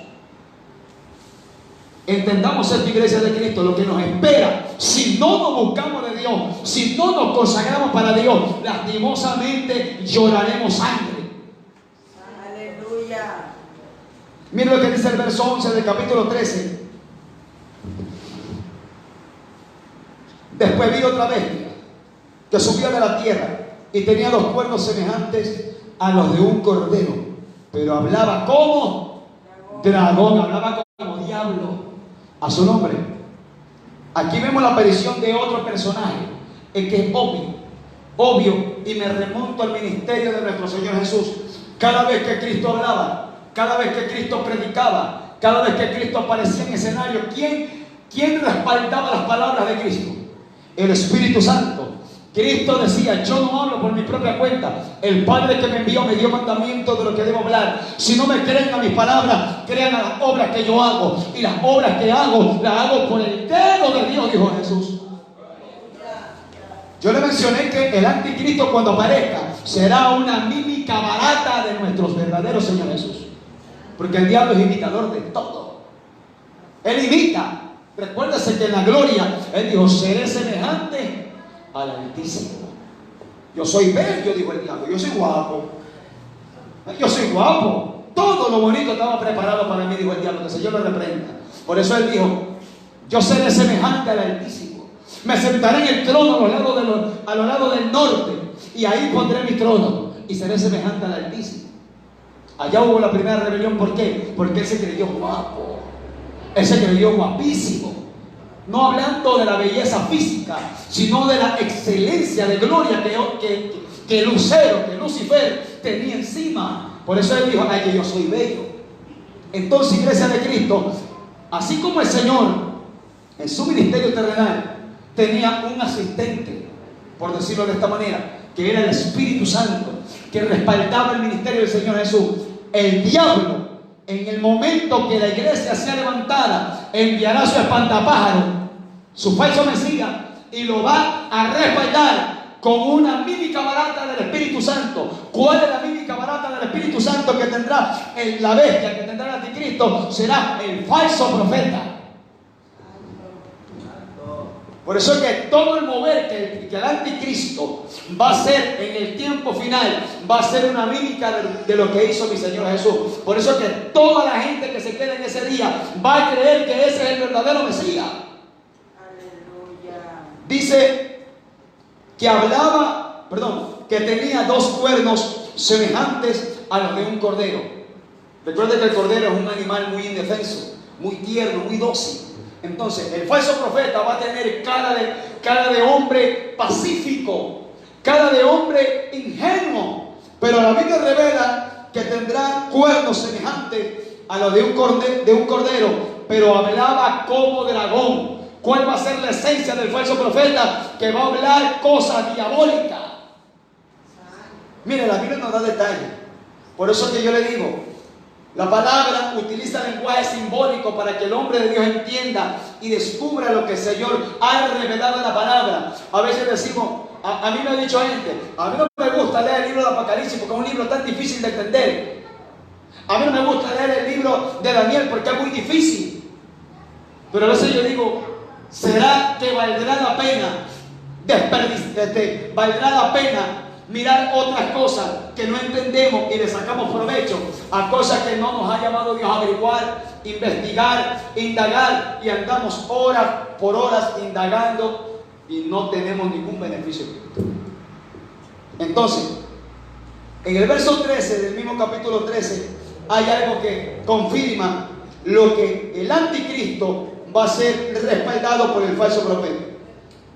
Entendamos esta iglesia de Cristo, lo que nos espera si no nos buscamos de Dios, si no nos consagramos para Dios, lastimosamente lloraremos sangre. Aleluya. Mira lo que dice el verso 11 del capítulo 13. Después vi otra bestia que subía de la tierra y tenía 2 cuernos semejantes a los de un cordero, pero hablaba como dragón, hablaba como diablo. A su nombre. Aquí vemos la aparición de otro personaje, el que es obvio, y me remonto al ministerio de nuestro Señor Jesús. Cada vez que Cristo hablaba, cada vez que Cristo predicaba, cada vez que Cristo aparecía en escenario, ¿quién ¿Quién respaldaba las palabras de Cristo? El Espíritu Santo. Cristo decía: yo no hablo por mi propia cuenta. El Padre que me envió me dio mandamiento de lo que debo hablar. Si no me creen a mis palabras, crean a las obras que yo hago. Y las obras que hago, las hago por el dedo de Dios, dijo Jesús. Yo le mencioné que el anticristo, cuando aparezca, será una mímica barata de nuestros verdaderos Señor Jesús. Porque el diablo es imitador de todo. Él imita. Recuérdese que en la gloria Él dijo: seré semejante al Altísimo. Yo soy bello, dijo el diablo. Yo soy guapo. Yo soy guapo. Todo lo bonito estaba preparado para mí, dijo el diablo. Que el Señor lo reprenda. Por eso Él dijo: yo seré semejante al Altísimo. Me sentaré en el trono a los lados del norte, y ahí pondré mi trono, y seré semejante al Altísimo. Allá hubo la primera rebelión. ¿Por qué? Porque él se creyó guapo. Él se creyó guapísimo. No hablando de la belleza física, sino de la excelencia de gloria que Lucero, que Lucifer tenía encima. Por eso él dijo: ay, que yo soy bello. Entonces, iglesia de Cristo, así como el Señor en su ministerio terrenal tenía un asistente, por decirlo de esta manera, que era el Espíritu Santo, que respaldaba el ministerio del Señor Jesús, el diablo, en el momento que la iglesia sea levantada, enviará su espantapájaro, su falso Mesías, y lo va a respaldar con una mímica barata del Espíritu Santo. ¿Cuál es la mímica barata del Espíritu Santo que tendrá la bestia, que tendrá el anticristo? Será el falso profeta. Por eso es que todo el mover que el anticristo va a ser en el tiempo final, va a ser una mímica de lo que hizo mi Señor Jesús. Por eso es que toda la gente que se quede en ese día va a creer que ese es el verdadero Mesías. Aleluya. Dice que tenía 2 cuernos semejantes a los de un cordero. Recuerden que el cordero es un animal muy indefenso, muy tierno, muy dócil. Entonces, el falso profeta va a tener cara de hombre pacífico, cara de hombre ingenuo, pero la Biblia revela que tendrá cuernos semejantes a los de un cordero, pero hablaba como dragón. ¿Cuál va a ser la esencia del falso profeta? Que va a hablar cosas diabólicas. Mire, la Biblia nos da detalles. Por eso que yo le digo, la palabra utiliza lenguaje simbólico para que el hombre de Dios entienda y descubra lo que el Señor ha revelado en la palabra. A veces decimos, a mí me ha dicho gente: a mí no me gusta leer el libro de Apocalipsis porque es un libro tan difícil de entender. A mí no me gusta leer el libro de Daniel porque es muy difícil. Pero a veces yo digo: ¿será que valdrá la pena valdrá la pena mirar otras cosas que no entendemos y le sacamos provecho a cosas que no nos ha llamado Dios a averiguar, investigar, indagar, y andamos horas por horas indagando y no tenemos ningún beneficio? Entonces, en el verso 13 del mismo capítulo 13 hay algo que confirma lo que el anticristo va a ser respaldado por el falso profeta.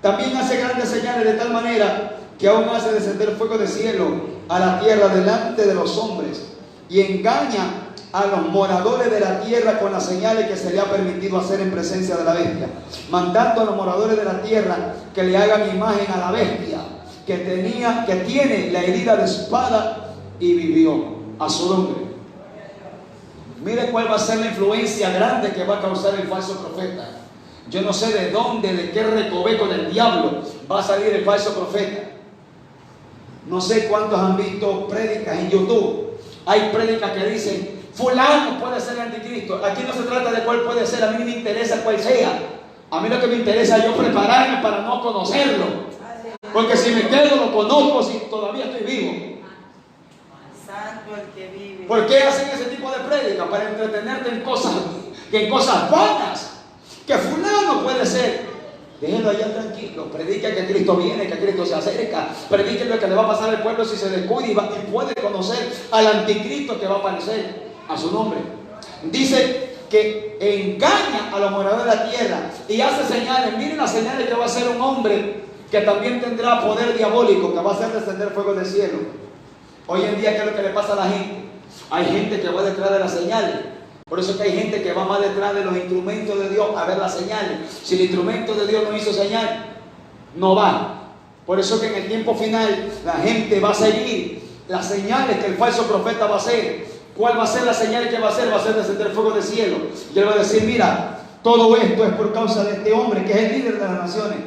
También hace grandes señales de tal manera que aún hace descender fuego del cielo a la tierra delante de los hombres, y engaña a los moradores de la tierra con las señales que se le ha permitido hacer en presencia de la bestia, mandando a los moradores de la tierra que le hagan imagen a la bestia que tiene la herida de espada y vivió, a su nombre. Mire cuál va a ser la influencia grande que va a causar el falso profeta. Yo no sé de dónde, de qué recoveco del diablo va a salir el falso profeta. No sé cuántos han visto prédicas en YouTube. Hay prédicas que dicen: fulano puede ser el anticristo. Aquí no se trata de cuál puede ser, a mí no me interesa cuál sea. A mí lo que me interesa es yo prepararme para no conocerlo. Porque si me quedo lo conozco si todavía estoy vivo. Santo el que vive. ¿Por qué hacen ese tipo de prédicas? Para entretenerte en cosas vanas. Que fulano puede ser. Déjenlo allá tranquilo. Prediquen que Cristo viene, que Cristo se acerca. Prediquen lo que le va a pasar al pueblo si se descuida y puede conocer al anticristo que va a aparecer, a su nombre. Dice que engaña a los moradores de la tierra y hace señales. Miren las señales que va a hacer un hombre que también tendrá poder diabólico, que va a hacer descender fuego del cielo. Hoy en día, ¿qué es lo que le pasa a la gente? Hay gente que va detrás de las señales Por eso es que hay gente que va más detrás de los instrumentos de Dios a ver las señales. Si el instrumento de Dios no hizo señal, no va. Por eso es que en el tiempo final la gente va a seguir las señales que el falso profeta va a hacer. ¿Cuál va a ser la señal que va a hacer? Va a ser descender fuego del cielo. Y él va a decir, mira, todo esto es por causa de este hombre que es el líder de las naciones.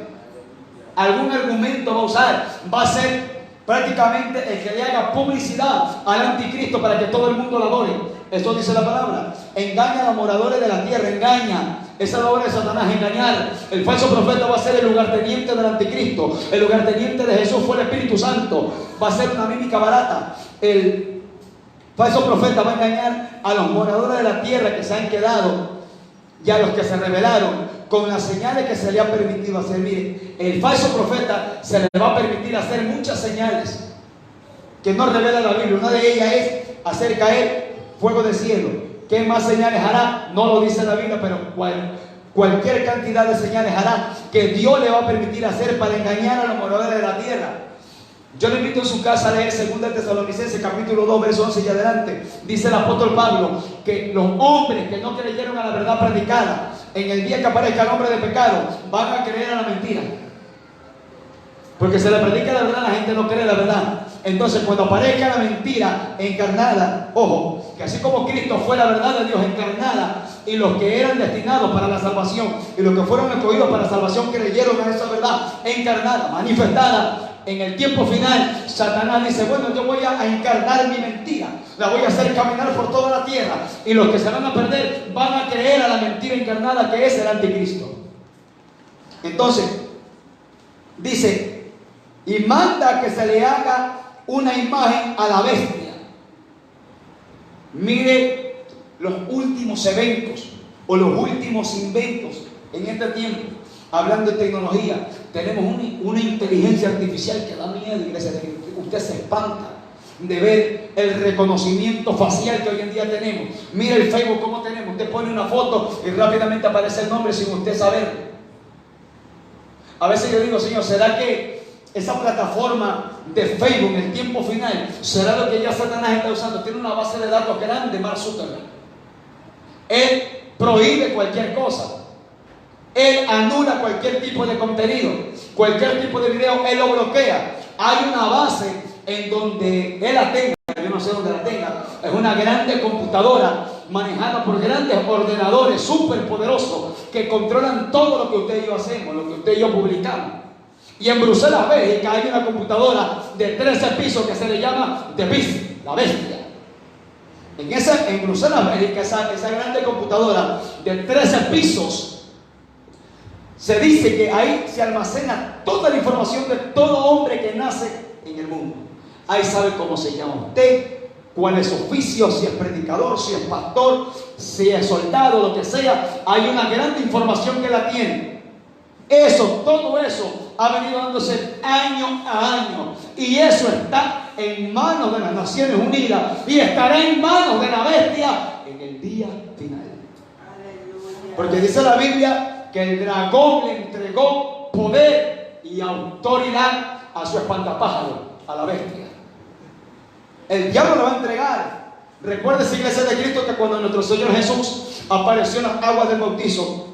Algún argumento va a usar. Va a ser prácticamente el que le haga publicidad al anticristo para que todo el mundo lo adore. Eso dice la palabra. Engaña a los moradores de la tierra, engaña. Esa es la obra de Satanás, engañar. El falso profeta va a ser el lugarteniente del anticristo. El lugarteniente de Jesús fue el Espíritu Santo. Va a ser una mímica barata. El falso profeta va a engañar a los moradores de la tierra que se han quedado y a los que se rebelaron con las señales que se le ha permitido hacer. Mire, el falso profeta se le va a permitir hacer muchas señales que no revela la Biblia. Una de ellas es hacer caer fuego del cielo. ¿Qué más señales hará? No lo dice la Biblia, pero cualquier cantidad de señales hará que Dios le va a permitir hacer para engañar a los moradores de la tierra. Yo le invito en su casa a leer 2 Tesalonicenses capítulo 2, verso 11 y adelante. Dice el apóstol Pablo que los hombres que no creyeron a la verdad predicada, en el día que aparezca el hombre de pecado, van a creer a la mentira. Porque se le predica la verdad, la gente no cree la verdad. Entonces cuando aparezca la mentira encarnada, ojo, que así como Cristo fue la verdad de Dios encarnada, y los que eran destinados para la salvación, y los que fueron escogidos para la salvación creyeron a esa verdad encarnada, manifestada, en el tiempo final, Satanás dice, bueno, yo voy a encarnar mi mentira, la voy a hacer caminar por toda la tierra, y los que se van a perder van a creer a la mentira encarnada que es el anticristo. Entonces, dice, y manda que se le haga una imagen a la bestia. Mire los últimos eventos o los últimos inventos en este tiempo. Hablando de tecnología, tenemos una inteligencia artificial que da miedo, iglesia. Usted se espanta de ver el reconocimiento facial que hoy en día tenemos. Mire el Facebook cómo tenemos. Usted pone una foto y rápidamente aparece el nombre sin usted saber. A veces yo digo, Señor, ¿será que esa plataforma de Facebook en el tiempo final será lo que ya Satanás está usando? Tiene una base de datos grande, Mark Zuckerberg. Él prohíbe cualquier cosa. Él anula cualquier tipo de contenido, cualquier tipo de video, él lo bloquea. Hay una base en donde él la tenga, yo no sé dónde la tenga, es una grande computadora manejada por grandes ordenadores súper poderosos que controlan todo lo que usted y yo hacemos, lo que usted y yo publicamos. Y en Bruselas, Bélgica, hay una computadora de 13 pisos que se le llama The Beast, la bestia. En Bruselas, Bélgica, esa grande computadora de 13 pisos, se dice que ahí se almacena toda la información de todo hombre que nace en el mundo. Ahí sabe cómo se llama usted, cuál es su oficio, si es predicador, si es pastor, si es soldado, lo que sea. Hay una gran información que la tiene. Todo eso ha venido dándose año a año. Y eso está en manos de las Naciones Unidas y estará en manos de la bestia en el día final. Porque dice la Biblia que el dragón le entregó poder y autoridad a su espantapájaro, a la bestia. El diablo le va a entregar. Recuérdese, iglesia de Cristo, que cuando nuestro Señor Jesús apareció en las aguas del bautizo,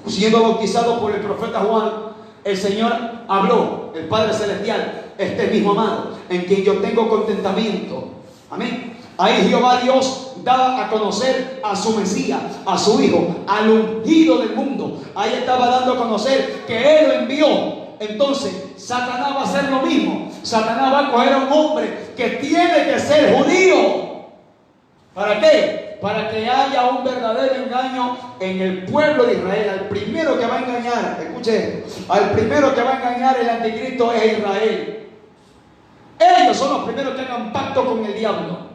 siendo bautizado por el profeta Juan, el Señor habló, el Padre Celestial, este mismo amado, en quien yo tengo contentamiento. Amén. Ahí Jehová Dios daba a conocer a su Mesías, a su Hijo, al ungido del mundo. Ahí estaba dando a conocer que Él lo envió. Entonces, Satanás va a hacer lo mismo. Satanás va a coger a un hombre que tiene que ser judío. ¿Para qué? Para que haya un verdadero engaño en el pueblo de Israel. Al primero que va a engañar, escuche, al primero que va a engañar el anticristo es Israel. Ellos son los primeros que hagan pacto con el diablo.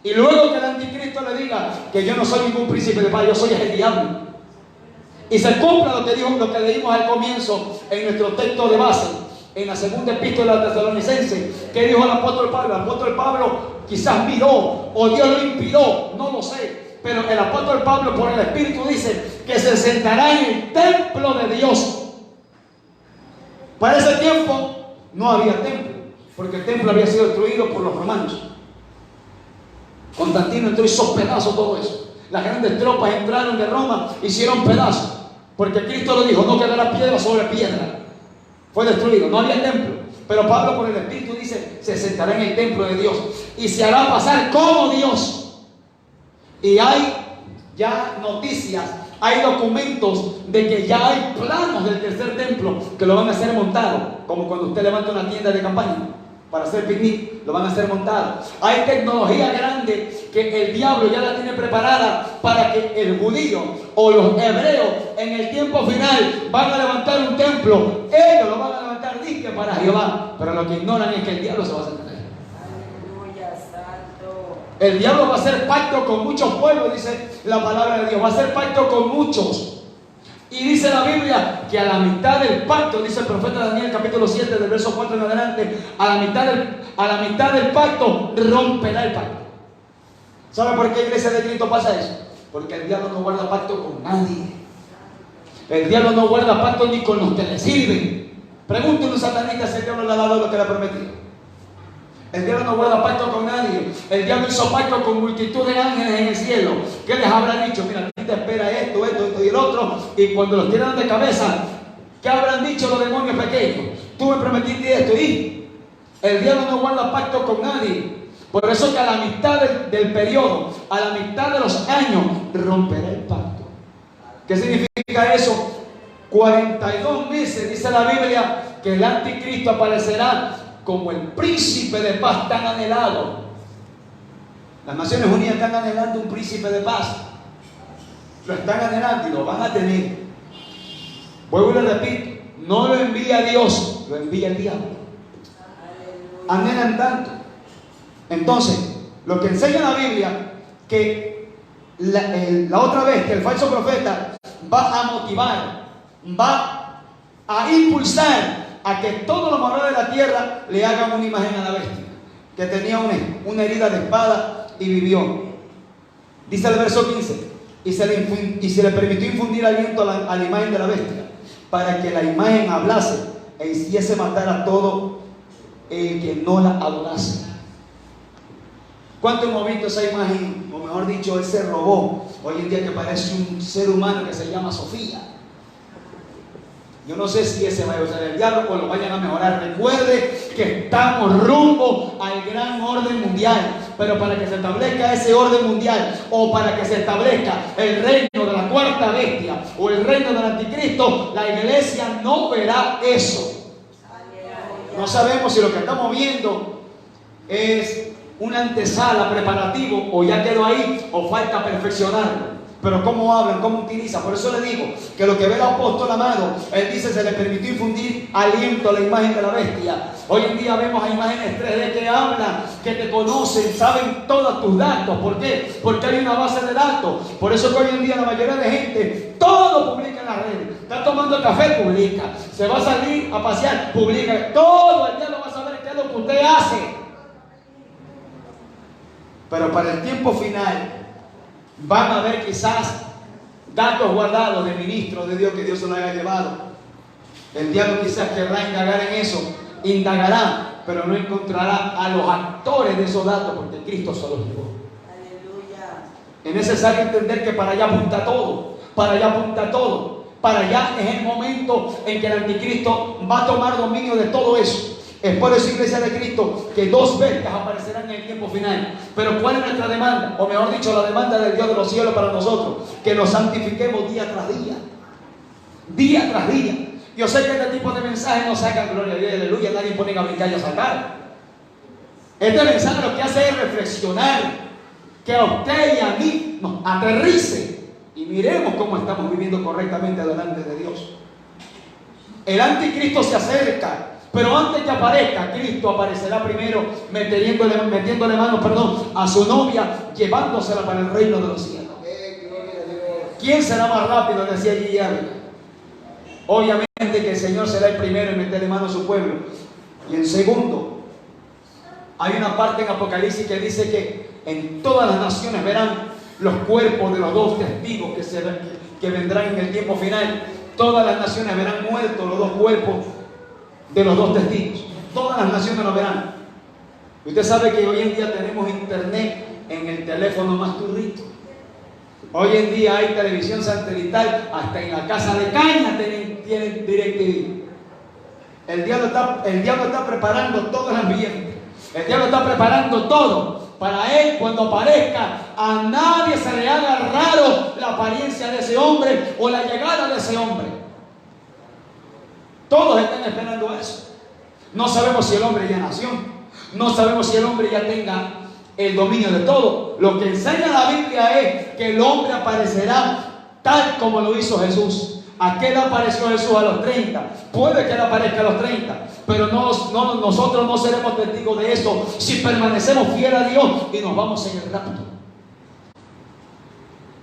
Y luego que el anticristo le diga que yo no soy ningún príncipe de paz, yo soy el diablo. Y se cumpla lo que leímos al comienzo en nuestro texto de base, en la segunda epístola de Tesalonicenses, que dijo el apóstol Pablo. El apóstol Pablo quizás miró o Dios lo inspiró, no lo sé, pero el apóstol Pablo por el Espíritu dice que se sentará en el templo de Dios. Para ese tiempo no había templo, porque el templo había sido destruido por los romanos. Constantino entró y hizo pedazos todo eso. Las grandes tropas entraron de Roma, hicieron pedazos. Porque Cristo lo dijo, no quedará piedra sobre piedra. Fue destruido, no había templo. Pero Pablo por el Espíritu dice, se sentará en el templo de Dios y se hará pasar como Dios. Y hay ya noticias, hay documentos de que ya hay planos del tercer templo que lo van a hacer montado, como cuando usted levanta una tienda de campaña para hacer picnic, lo van a hacer montado. Hay tecnología grande que el diablo ya la tiene preparada para que el judío o los hebreos en el tiempo final van a levantar un templo. Ellos lo van a levantar disque para Jehová, pero lo que ignoran es que el diablo se va a sentar ahí. Aleluya, santo. El diablo va a hacer pacto con muchos pueblos, dice la palabra de Dios. Va a hacer pacto con muchos. Y dice la Biblia que a la mitad del pacto, dice el profeta Daniel capítulo 7 del verso 4 en adelante, a la mitad del pacto romperá el pacto. ¿Sabe por qué, iglesia de Cristo, pasa eso? Porque el diablo no guarda pacto con nadie. El diablo no guarda pacto ni con los que le sirven. Pregúntale a un satanista si el diablo le ha dado lo que le ha prometido. El diablo no guarda pacto con nadie. El diablo hizo pacto con multitud de ángeles en el cielo. ¿Qué les habrá dicho? Mira, a ti te espera esto y el otro. Y cuando los tiran de cabeza, ¿qué habrán dicho los demonios pequeños? Tú me prometiste esto. Y el diablo no guarda pacto con nadie. Por eso que a la mitad del periodo, a la mitad de los años, romperá el pacto. ¿Qué significa eso? 42 meses, dice la Biblia, que el anticristo aparecerá como el príncipe de paz tan anhelado. Las Naciones Unidas están anhelando un príncipe de paz. Lo están anhelando y lo van a tener. Vuelvo y le repito, no lo envía Dios, lo envía el diablo. Anhelan tanto. Entonces, lo que enseña la Biblia, que la otra vez que el falso profeta va a motivar, va a impulsar a que todos los moradores de la tierra le hagan una imagen a la bestia, que tenía una herida de espada y vivió. Dice el verso 15, y se le permitió infundir aliento a la imagen de la bestia, para que la imagen hablase e hiciese matar a todo el que no la adorase. ¿Cuánto hemos visto esa imagen? O mejor dicho, ese robot, hoy en día que parece un ser humano que se llama Sofía. Yo no sé si ese va a usar el diablo o lo vayan a mejorar. Recuerde que estamos rumbo al gran orden mundial. Pero para que se establezca ese orden mundial, o para que se establezca el reino de la cuarta bestia o el reino del anticristo, la iglesia no verá eso. No sabemos si lo que estamos viendo es una antesala, preparativo, o ya quedó ahí, o falta perfeccionarlo. Pero cómo hablan, cómo utilizan. Por eso le digo que lo que ve el apóstol amado, él dice, se le permitió infundir aliento a la imagen de la bestia. Hoy en día vemos a imágenes 3D que hablan, que te conocen, saben todos tus datos. ¿Por qué? Porque hay una base de datos. Por eso que hoy en día la mayoría de gente, todo publica en las redes. Está tomando café, publica. Se va a salir a pasear, publica. Todo el día lo va a saber qué es lo que usted hace. Pero para el tiempo final van a haber quizás datos guardados de ministros de Dios que Dios se lo haya llevado. El diablo quizás querrá indagar en eso, indagará, pero no encontrará a los actores de esos datos, porque Cristo se los llevó. Aleluya. Es necesario entender que para allá apunta todo, para allá apunta todo. Para allá es el momento en que el anticristo va a tomar dominio de todo eso. Es por eso, iglesia de Cristo, que dos bestias aparecerán en el tiempo final. Pero ¿cuál es nuestra demanda? O mejor dicho, la demanda del Dios de los cielos para nosotros. Que nos santifiquemos día tras día. Día tras día. Yo sé que este tipo de mensajes no sacan gloria a Dios, aleluya. Nadie pone a brincar y a saltar. Este mensaje lo que hace es reflexionar. Que a usted y a mí nos aterrice. Y miremos cómo estamos viviendo correctamente delante de Dios. El anticristo se acerca. Pero antes que aparezca, Cristo aparecerá primero metiéndole manos a su novia, llevándosela para el reino de los cielos. ¿Quién será más rápido? Decía Guillermo. Obviamente que el Señor será el primero en meterle mano a su pueblo. Y en segundo, hay una parte en Apocalipsis que dice que en todas las naciones verán los cuerpos de los dos testigos que vendrán en el tiempo final. Todas las naciones verán muertos los dos cuerpos de los dos testigos. Todas las naciones lo verán. Usted sabe que hoy en día tenemos internet en el teléfono más turrito. Hoy en día hay televisión satelital, hasta en la casa de caña tienen DirecTV. El diablo está preparando todo el ambiente. El diablo está preparando todo para él cuando aparezca. A nadie se le haga raro la apariencia de ese hombre o la llegada de ese hombre. Todos están esperando eso. No sabemos si el hombre ya nació. No sabemos si el hombre ya tenga el dominio de todo. Lo que enseña la Biblia es que el hombre aparecerá tal como lo hizo Jesús. ¿A qué edad apareció Jesús? A los 30. Puede que él aparezca a los 30, pero nosotros no seremos testigos de eso si permanecemos fieles a Dios y nos vamos en el rapto.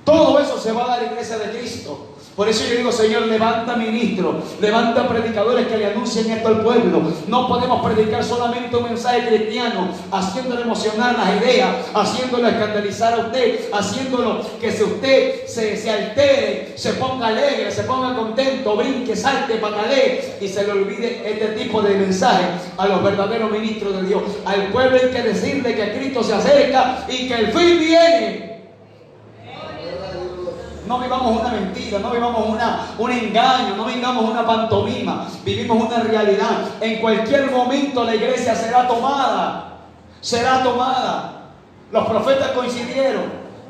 Todo eso se va a dar a la iglesia de Cristo. Por eso yo digo, Señor, levanta ministros, levanta predicadores que le anuncien esto al pueblo. No podemos predicar solamente un mensaje cristiano, haciéndolo emocionar las ideas, haciéndolo escandalizar a usted, haciéndolo que si usted se altere, se ponga alegre, se ponga contento, brinque, salte, patalee y se le olvide este tipo de mensaje a los verdaderos ministros de Dios. Al pueblo hay que decirle que Cristo se acerca y que el fin viene. No vivamos una mentira, no vivamos un engaño, no vivamos una pantomima, vivimos una realidad. En cualquier momento la iglesia será tomada, será tomada. Los profetas coincidieron,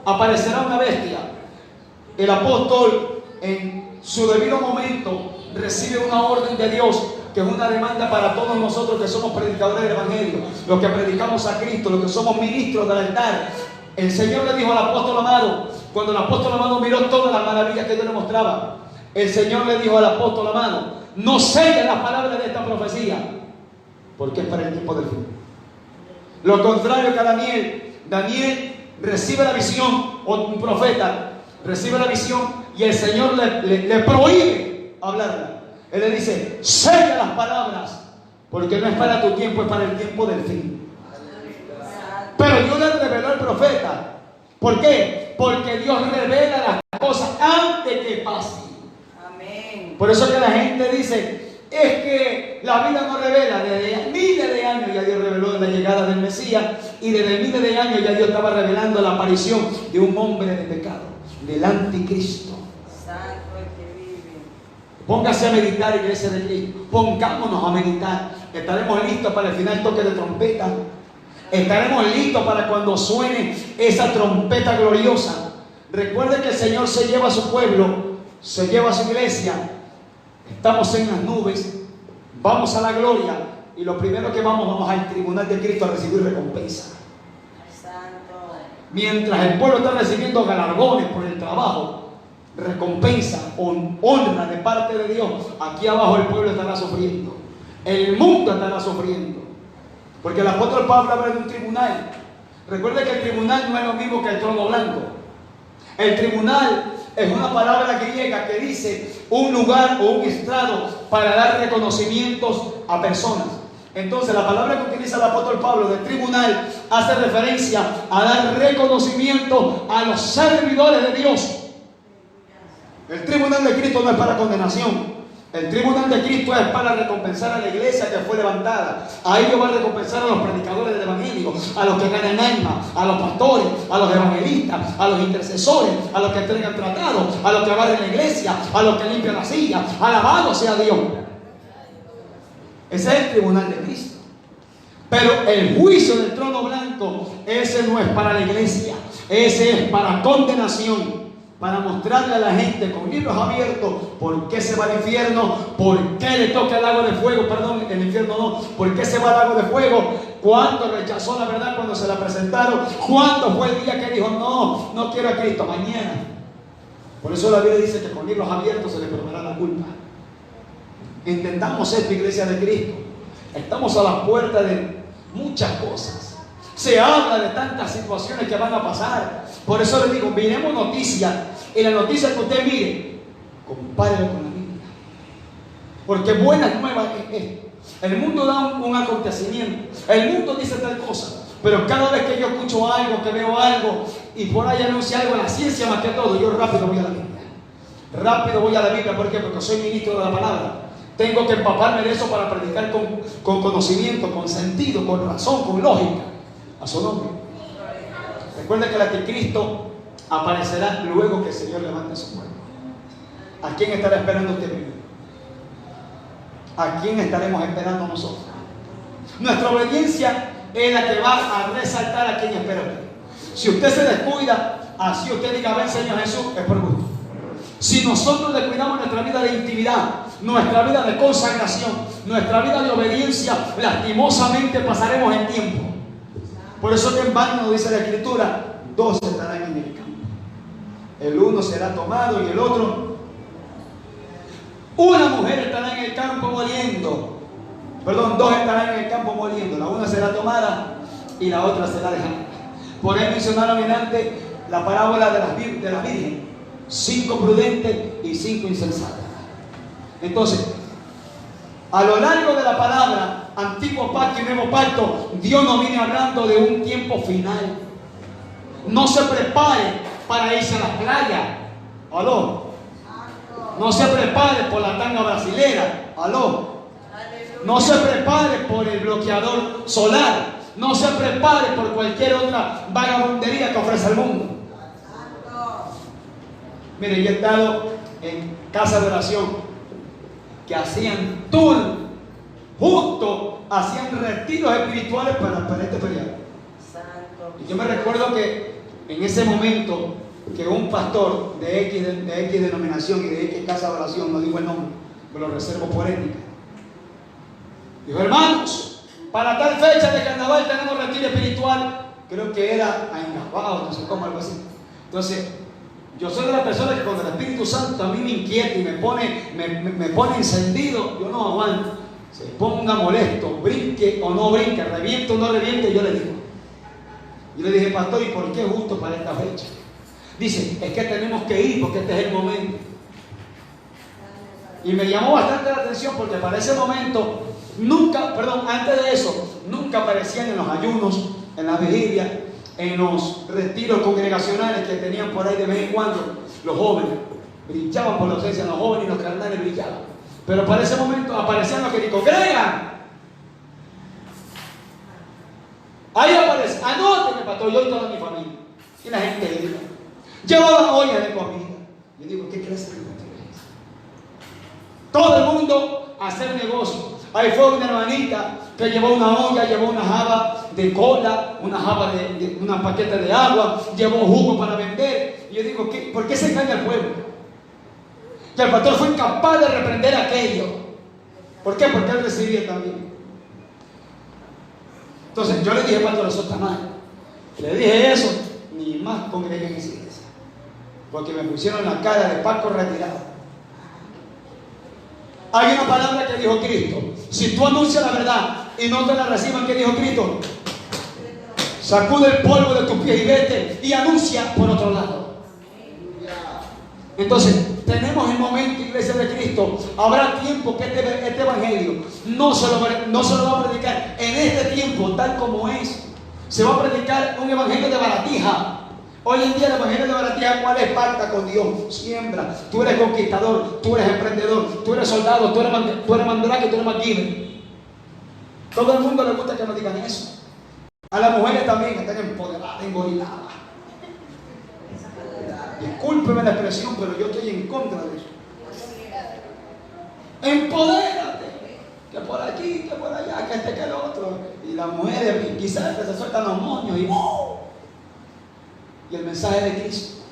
aparecerá una bestia. El apóstol en su debido momento recibe una orden de Dios, que es una demanda para todos nosotros que somos predicadores del evangelio, los que predicamos a Cristo, los que somos ministros del altar. El Señor le dijo al apóstol amado, cuando el apóstol amado miró todas las maravillas que Dios le mostraba, el Señor le dijo al apóstol amado: no selle las palabras de esta profecía, porque es para el tiempo del fin. Lo contrario que a Daniel recibe la visión, o un profeta recibe la visión, y el Señor le prohíbe hablarla. Él le dice: sella las palabras, porque no es para tu tiempo, es para el tiempo del fin. Pero Dios le reveló al profeta. ¿Por qué? Porque Dios revela las cosas antes que pasen. Amén. Por eso que la gente dice: es que la Biblia no revela. Desde miles de años ya Dios reveló la llegada del Mesías, y desde miles de años ya Dios estaba revelando la aparición de un hombre de pecado, del anticristo. Santo el que vive. Póngase a meditar, iglesia de Cristo. Pongámonos a meditar. Estaremos listos para el final toque de trompeta. Estaremos listos para cuando suene esa trompeta gloriosa. Recuerde que el Señor se lleva a su pueblo, se lleva a su iglesia. Estamos en las nubes, vamos a la gloria, y lo primero que vamos al tribunal de Cristo a recibir recompensa. Santo. Mientras el pueblo está recibiendo galardones por el trabajo, recompensa, honra de parte de Dios, aquí abajo el pueblo estará sufriendo, el mundo estará sufriendo. Porque el apóstol Pablo habla de un tribunal. Recuerde que el tribunal no es lo mismo que el trono blanco. El tribunal es una palabra griega que dice un lugar o un estrado para dar reconocimientos a personas. Entonces la palabra que utiliza el apóstol Pablo de tribunal hace referencia a dar reconocimiento a los servidores de Dios. El tribunal de Cristo no es para condenación. El tribunal de Cristo es para recompensar a la iglesia que fue levantada. A ellos va a recompensar a los predicadores del evangelio, a los que ganan alma, a los pastores, a los evangelistas, a los intercesores, a los que entregan tratados, a los que barren la iglesia, a los que limpian la silla. Alabado sea Dios. Ese es el tribunal de Cristo. Pero el juicio del trono blanco, ese no es para la iglesia, ese es para condenación. Para mostrarle a la gente con libros abiertos por qué se va al infierno, por qué le toca el lago de fuego, perdón, el infierno no, por qué se va al lago de fuego, cuándo rechazó la verdad cuando se la presentaron, cuándo fue el día que dijo: no quiero a Cristo, mañana. Por eso la Biblia dice que con libros abiertos se le perdonará la culpa. Entendamos esto, iglesia de Cristo. Estamos a la puerta de muchas cosas. Se habla de tantas situaciones que van a pasar. Por eso les digo, miremos noticias. Y la noticia que usted mire, compárelo con la Biblia. Porque buenas nuevas es esto. El mundo da un acontecimiento. El mundo dice tal cosa. Pero cada vez que yo escucho algo, que veo algo, y por ahí anuncia algo, la ciencia más que todo, yo rápido voy a la Biblia. Rápido voy a la Biblia. ¿Por qué? Porque soy ministro de la palabra. Tengo que empaparme de eso para predicar con conocimiento, con sentido, con razón, con lógica. A su nombre. Recuerda que la de Cristo aparecerá luego que el Señor levante a su pueblo. ¿A quién estará esperando usted primero? ¿A quién estaremos esperando nosotros? Nuestra obediencia es la que va a resaltar a quien espera usted. Si usted se descuida, así usted diga, ven Señor Jesús, es por gusto. Si nosotros descuidamos nuestra vida de intimidad, nuestra vida de consagración, nuestra vida de obediencia, lastimosamente pasaremos el tiempo. Por eso que en vano nos dice la Escritura, dos estarán en el campo. El uno será tomado y el otro. Una mujer estará en el campo moliendo. Perdón, dos estarán en el campo moliendo. La una será tomada y la otra será dejada. Por ahí mencionaron antes la parábola de la Virgen. 5 prudentes y 5 insensatas. Entonces, a lo largo de la palabra, Antiguo Pacto y Nuevo Pacto, Dios nos viene hablando de un tiempo final. No se prepare para irse a la playa. Aló. No se prepare por la tanga brasilera. Aló. No se prepare por el bloqueador solar. No se prepare por cualquier otra vagabundería que ofrece el mundo. Mire, yo he estado en casa de oración que hacían tour, justo hacían retiros espirituales para este periodo. Y yo me recuerdo que en ese momento que un pastor de X denominación y de X casa de oración, no digo el nombre, me lo reservo por ética, dijo, hermanos, para tal fecha de carnaval tenemos retiro espiritual. Creo que era en Gabao, no sé cómo, algo así. Entonces, yo soy de las personas que cuando el Espíritu Santo a mí me inquieta y me pone encendido, yo no aguanto. Se ponga molesto, brinque o no brinque, reviente o no reviente, yo le digo. Yo le dije, pastor, ¿y por qué justo para esta fecha? Dice, es que tenemos que ir porque este es el momento. Y me llamó bastante la atención porque para ese momento, antes de eso, nunca aparecían en los ayunos, en la vigilia, en los retiros congregacionales que tenían por ahí de vez en cuando, los jóvenes brillaban por la ausencia, los jóvenes y los carnales brillaban. Pero para ese momento aparecían los que ni congregan. Ahí aparece, anótenme, pastor, yo y toda mi familia. Y la gente iba. Llevaban ollas de comida. Yo digo, ¿qué clase de negocio es ese? Todo el mundo a hacer negocio. Ahí fue una hermanita que llevó una olla, llevó una jaba de cola, una jaba de una paquete de agua, llevó jugo para vender. Y yo digo, ¿por qué se engaña el pueblo? Y el pastor fue incapaz de reprender aquello. ¿Por qué? Porque él recibía también. Entonces yo le dije, pastor, eso está mal. Le dije eso, ni más congregué en esa iglesia. Porque me pusieron la cara de Paco retirado. Hay una palabra que dijo Cristo. Si tú anuncias la verdad y no te la reciban, ¿qué dijo Cristo? Sacude el polvo de tus pies y vete y anuncia por otro lado. Entonces, tenemos el momento, iglesia de Cristo. Habrá tiempo que este evangelio no se lo va a predicar en este tiempo tal como es. Se va a predicar un evangelio de baratija. Hoy en día el evangelio de baratija, ¿cuál es? Pacta con Dios, siembra. Tú eres conquistador, tú eres emprendedor, tú eres soldado, tú eres mandaraque, tú eres MacGyver. Todo el mundo le gusta que nos digan eso. A las mujeres también que están empoderadas, engoriladas. Discúlpeme la expresión, pero yo estoy en contra de eso. Empodérate, que por aquí, que por allá, que este, que el otro. Y las mujeres quizás se sueltan los moños y el mensaje de Cristo.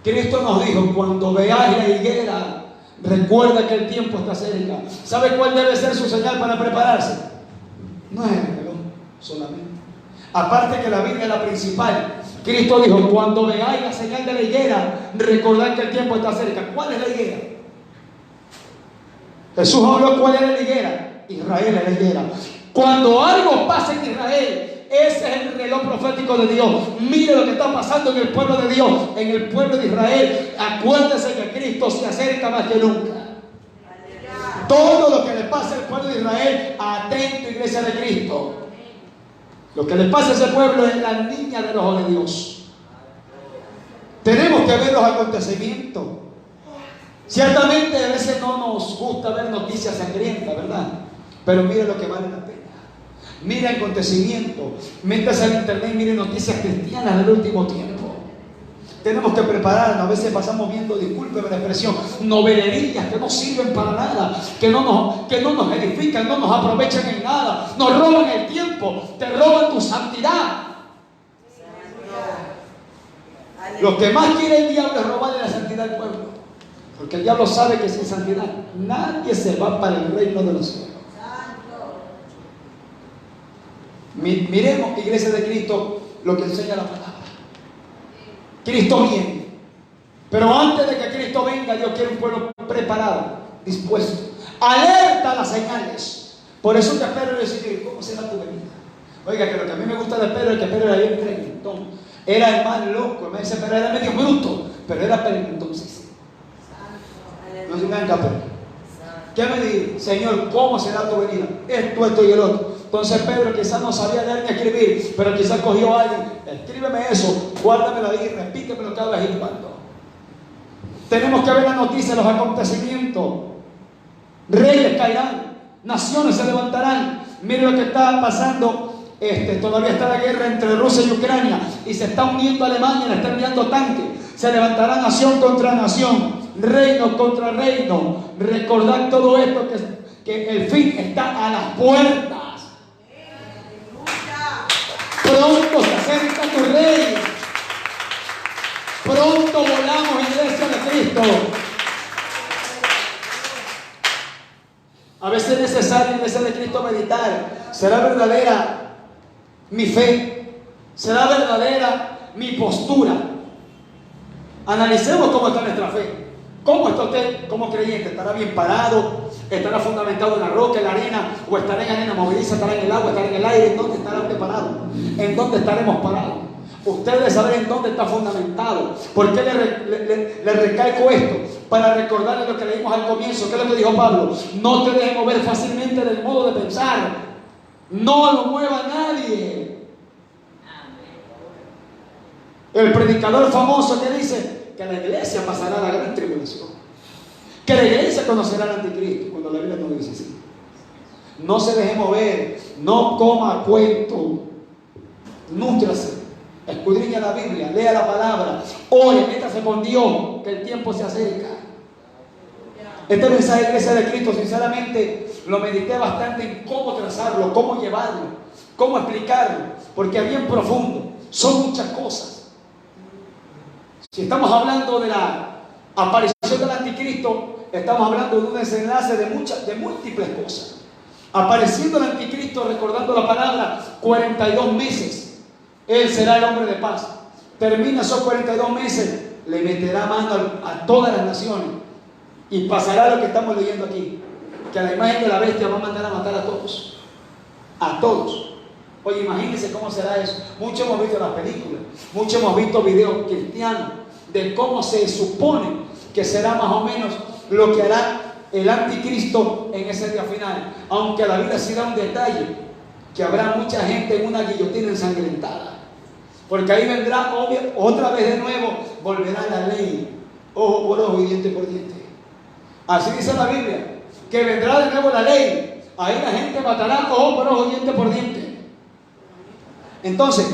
Cristo nos dijo, cuando veáis la higuera, recuerda que el tiempo está cerca. ¿Sabe cuál debe ser su señal para prepararse? No es el reloj solamente. Aparte que la Biblia es la principal. Cristo dijo, cuando veáis la señal de la higuera, recordad que el tiempo está cerca. ¿Cuál es la higuera? Jesús habló cuál era la higuera. Israel es la higuera. Cuando algo pasa en Israel, ese es el reloj profético de Dios. Mire lo que está pasando en el pueblo de Dios, en el pueblo de Israel. Acuérdese que Cristo se acerca más que nunca. Todo lo que le pasa al pueblo de Israel, atento, iglesia de Cristo. Lo que le pasa a ese pueblo es la niña del ojo de Dios. Tenemos que ver los acontecimientos. Ciertamente a veces no nos gusta ver noticias sangrientas, ¿verdad? Pero mire lo que vale la pena. mire acontecimientos, métase al internet y mire noticias cristianas del último tiempo. Tenemos que prepararnos. A veces pasamos viendo, discúlpeme la expresión, novelerías que no sirven para nada, que no nos edifican, no nos aprovechan en nada, nos roban el tiempo, te roban tu santidad. Lo que más quiere el diablo es robarle la santidad al pueblo, porque el diablo sabe que sin santidad nadie se va para el reino de los cielos. Miremos, iglesia de Cristo, lo que enseña la palabra. Cristo viene, pero antes de que Cristo venga, Dios quiere un pueblo preparado, dispuesto, alerta a las señales. Por eso que Pedro le dice: ¿cómo será tu venida? Oiga, que lo que a mí me gusta de Pedro es que Pedro era bien preguntón, era el más loco, me dice, pero era medio bruto, pero era preguntón. No se me hagan Pedro. ¿Qué me dice? Señor, ¿cómo será tu venida? Esto y el otro. Entonces Pedro quizás no sabía leer ni escribir, pero quizás cogió a alguien: escríbeme eso, guárdamelo ahí, repítemelo cada vez y cuando. Tenemos que ver la noticia de los acontecimientos. Reyes caerán, naciones se levantarán. Mire lo que está pasando. Todavía está la guerra entre Rusia y Ucrania y se está uniendo Alemania, le está enviando tanques. Se levantará nación contra nación, reino contra reino. Recordad todo esto, que el fin está a las puertas. Pronto se acerca tu rey. Pronto volamos, iglesia de Cristo. A veces es necesario, iglesia de Cristo, meditar. ¿Será verdadera mi fe? ¿Será verdadera mi postura? Analicemos cómo está nuestra fe. ¿Cómo está usted como creyente? ¿Estará bien parado? ¿Estará fundamentado en la roca, en la arena? ¿O estará en arena movediza? ¿Estará en el agua? ¿Estará en el aire? ¿En dónde estará usted parado? ¿En dónde estaremos parados? Usted debe saber en dónde está fundamentado. ¿Por qué le recalco esto? Para recordarle lo que leímos al comienzo. ¿Qué es lo que dijo Pablo? No te dejes mover fácilmente del modo de pensar. No lo mueva nadie. El predicador famoso que dice que la iglesia pasará la gran tribulación, que la iglesia conocerá al anticristo, cuando la Biblia no dice así. No se deje mover, no coma cuento, nútrase, escudriña la Biblia, lea la palabra, ore, métase con Dios, que el tiempo se acerca. Este mensaje, iglesia de Cristo, sinceramente lo medité bastante en cómo trazarlo, cómo llevarlo, cómo explicarlo, porque es bien profundo, son muchas cosas. Si estamos hablando de la aparición del anticristo, estamos hablando de un desenlace de múltiples cosas. Apareciendo el anticristo, recordando la palabra, 42 meses, él será el hombre de paz. Termina esos 42 meses, le meterá mano a todas las naciones y pasará lo que estamos leyendo aquí, que a la imagen de la bestia va a mandar a matar a todos. A todos. Oye, imagínense cómo será eso. Muchos hemos visto las películas, muchos hemos visto videos cristianos de cómo se supone que será más o menos lo que hará el anticristo en ese día final. Aunque la Biblia sí da un detalle, que habrá mucha gente en una guillotina ensangrentada, porque ahí vendrá otra vez de nuevo, volverá la ley, ojo por ojo y diente por diente. Así dice la Biblia, que vendrá de nuevo la ley. Ahí la gente matará ojo por ojo, diente por diente. Entonces,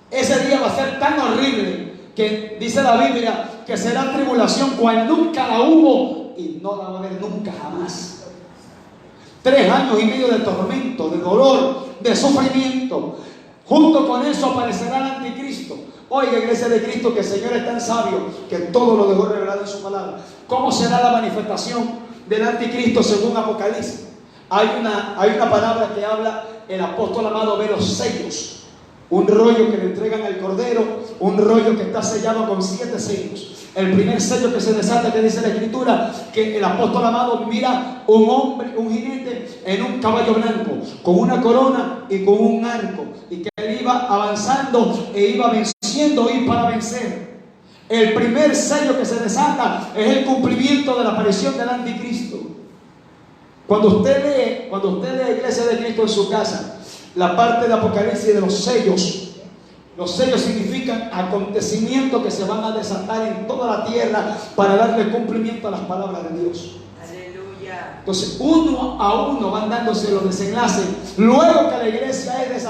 ese día va a ser tan horrible que dice la Biblia que será tribulación cual nunca la hubo y no la va a haber nunca jamás. 3 años y medio de tormento, de dolor, de sufrimiento. Junto con eso aparecerá el anticristo. Oiga, iglesia de Cristo, que el Señor es tan sabio que todo lo dejó revelado en su palabra. ¿Cómo será la manifestación del anticristo según Apocalipsis? Hay una palabra que habla el apóstol amado de los sellos. Un rollo que le entregan al Cordero, un rollo que está sellado con 7 sellos. El primer sello que se desata, que dice la Escritura, que el apóstol amado mira un hombre, un jinete en un caballo blanco, con una corona y con un arco, y que él iba avanzando e iba venciendo y para vencer. El primer sello que se desata es el cumplimiento de la aparición del anticristo. Cuando usted lee Iglesia de Cristo en su casa, la parte de Apocalipsis de los sellos significan acontecimientos que se van a desatar en toda la tierra para darle cumplimiento a las palabras de Dios. Aleluya. Entonces, uno a uno van dándose los desenlaces. Luego que la iglesia es es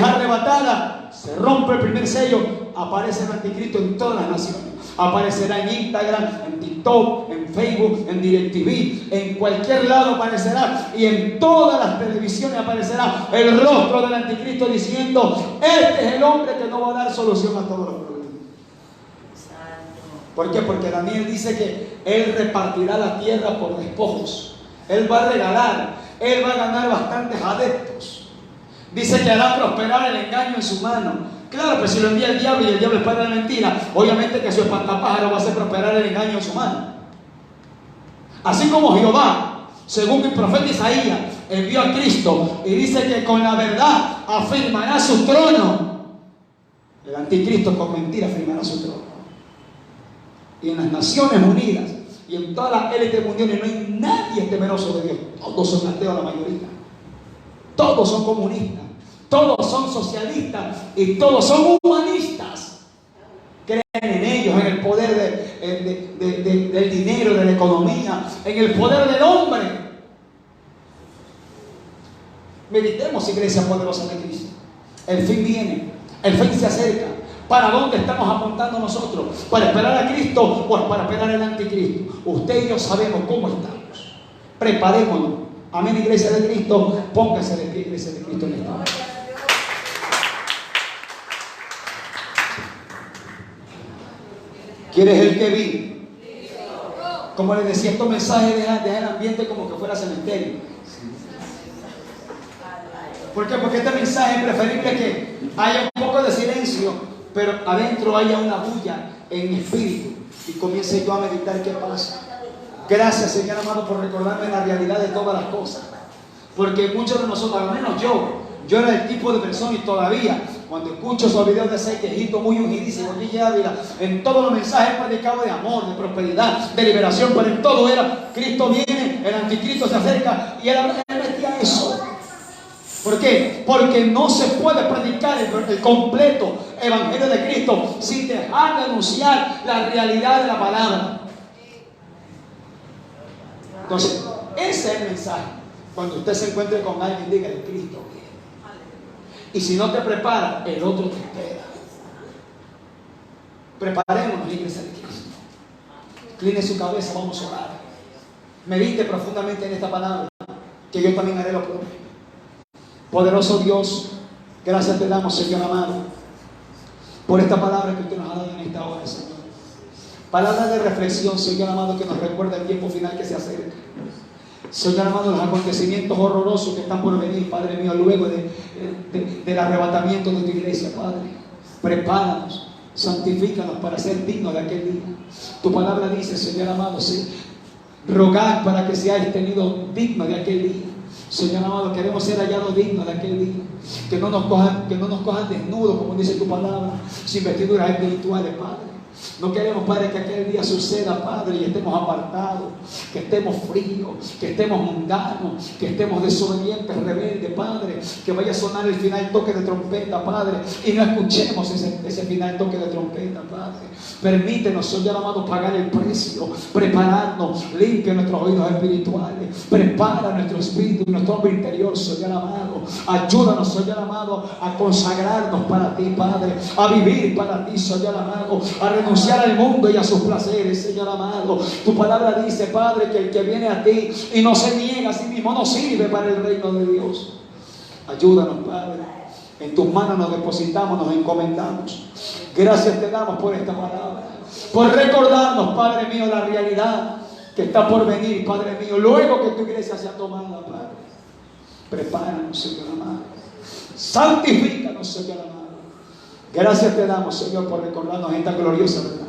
arrebatada, se rompe el primer sello, aparece el anticristo en todas las naciones. Aparecerá en Instagram, en TikTok, en Facebook, en DirecTV, en cualquier lado aparecerá, y en todas las televisiones aparecerá el rostro del anticristo diciendo: este es el hombre que no va a dar solución a todos los problemas. ¿Por qué? Porque Daniel dice que él repartirá la tierra por despojos. Él va a regalar, él va a ganar bastantes adeptos. Dice que hará prosperar el engaño en su mano. Claro, pero si lo envía el diablo y el diablo es padre de la mentira, obviamente que su espantapájaro va a hacer prosperar el engaño en su mano. Así como Jehová, según el profeta Isaías, envió a Cristo y dice que con la verdad afirmará su trono, el anticristo con mentira afirmará su trono. Y en las Naciones Unidas y en todas las élites mundiales no hay nadie temeroso de Dios. Todos son ateos, la mayoría. Todos son comunistas. Todos son socialistas y todos son humanistas. Creen en ellos, en el poder del dinero, de la economía, en el poder del hombre. Meditemos, iglesia poderosa de Cristo. El fin viene, el fin se acerca. ¿Para dónde estamos apuntando nosotros? ¿Para esperar a Cristo o para esperar al anticristo? Usted y yo sabemos cómo estamos. Preparémonos. Amén, iglesia de Cristo. Póngase de pie, iglesia de Cristo, en esta hora. ¿Quién es el que vive? Como les decía, estos mensajes dejan el ambiente como que fuera cementerio. ¿Por qué? Porque este mensaje es preferible que haya un poco de silencio, pero adentro haya una bulla en espíritu y comience yo a meditar qué pasa. Gracias, Señor amado, por recordarme la realidad de todas las cosas. Porque muchos de nosotros, al menos yo era el tipo de persona, y todavía cuando escucho esos videos de ese quejito muy ungidísimo, en todos los mensajes predicados de amor, de prosperidad, de liberación, pero en todo era: Cristo viene, el anticristo se acerca, y él metía eso. ¿Por qué? Porque no se puede predicar el completo evangelio de Cristo sin dejar de anunciar la realidad de la palabra. Entonces, ese es el mensaje. Cuando usted se encuentre con alguien, diga: el Cristo viene. Y si no te prepara, el otro te espera. Preparémonos, iglesia de Cristo. Incline su cabeza, vamos a orar. Medite profundamente en esta palabra, que yo también haré lo propio. Poderoso Dios, gracias te damos, Señor amado, por esta palabra que usted nos ha dado en esta hora, Señor. Palabra de reflexión, Señor amado, que nos recuerda el tiempo final que se acerca. Señor amado, los acontecimientos horrorosos que están por venir, Padre mío, luego del arrebatamiento de tu iglesia, Padre. Prepáranos, santifícanos para ser dignos de aquel día. Tu palabra dice, Señor amado, sí, rogad para que seáis tenidos dignos de aquel día. Señor amado, queremos ser hallados dignos de aquel día. Que no nos cojan desnudos, como dice tu palabra, sin vestiduras espirituales, Padre. No queremos, Padre, que aquel día suceda, Padre, y estemos apartados, que estemos fríos, que estemos mundanos, que estemos desobedientes, rebeldes, Padre. Que vaya a sonar el final toque de trompeta, Padre, y no escuchemos ese final toque de trompeta, Padre. Permítenos, Señor amado, pagar el precio, prepararnos, limpia nuestros oídos espirituales, prepara nuestro espíritu y nuestro hombre interior, Señor amado. Ayúdanos, Señor amado, a consagrarnos para ti, Padre, a vivir para ti, Señor amado, a renunciar al mundo y a sus placeres, Señor amado. Tu palabra dice, Padre, que el que viene a ti y no se niega a sí mismo no sirve para el reino de Dios. Ayúdanos, Padre. En tus manos nos depositamos, nos encomendamos. Gracias te damos por esta palabra, por recordarnos, Padre mío, la realidad que está por venir, Padre mío, luego que tu iglesia sea tomada, Padre. Prepáranos, Señor amado. Santifícanos, Señor amado. Gracias te damos, Señor, por recordarnos esta gloriosa verdad.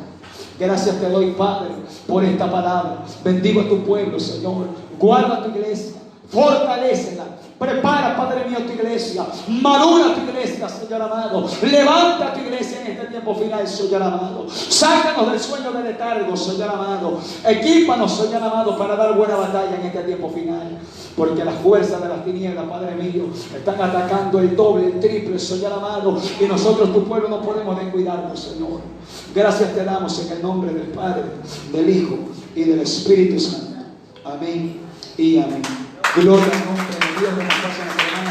Gracias te doy, Padre, por esta palabra. Bendigo a tu pueblo, Señor. Guarda tu iglesia, fortalécela. Prepara, Padre mío, tu iglesia. Madura tu iglesia, Señor amado. Levanta tu iglesia en este tiempo final, Señor amado. Sácanos del sueño de letargo, Señor amado. Equípanos, Señor amado, para dar buena batalla en este tiempo final. Porque las fuerzas de las tinieblas, Padre mío, están atacando el doble, el triple, Señor amado. Y nosotros, tu pueblo, no podemos descuidarnos, Señor. Gracias te damos en el nombre del Padre, del Hijo y del Espíritu Santo. Amén y amén. Gloria al nombre de Dios.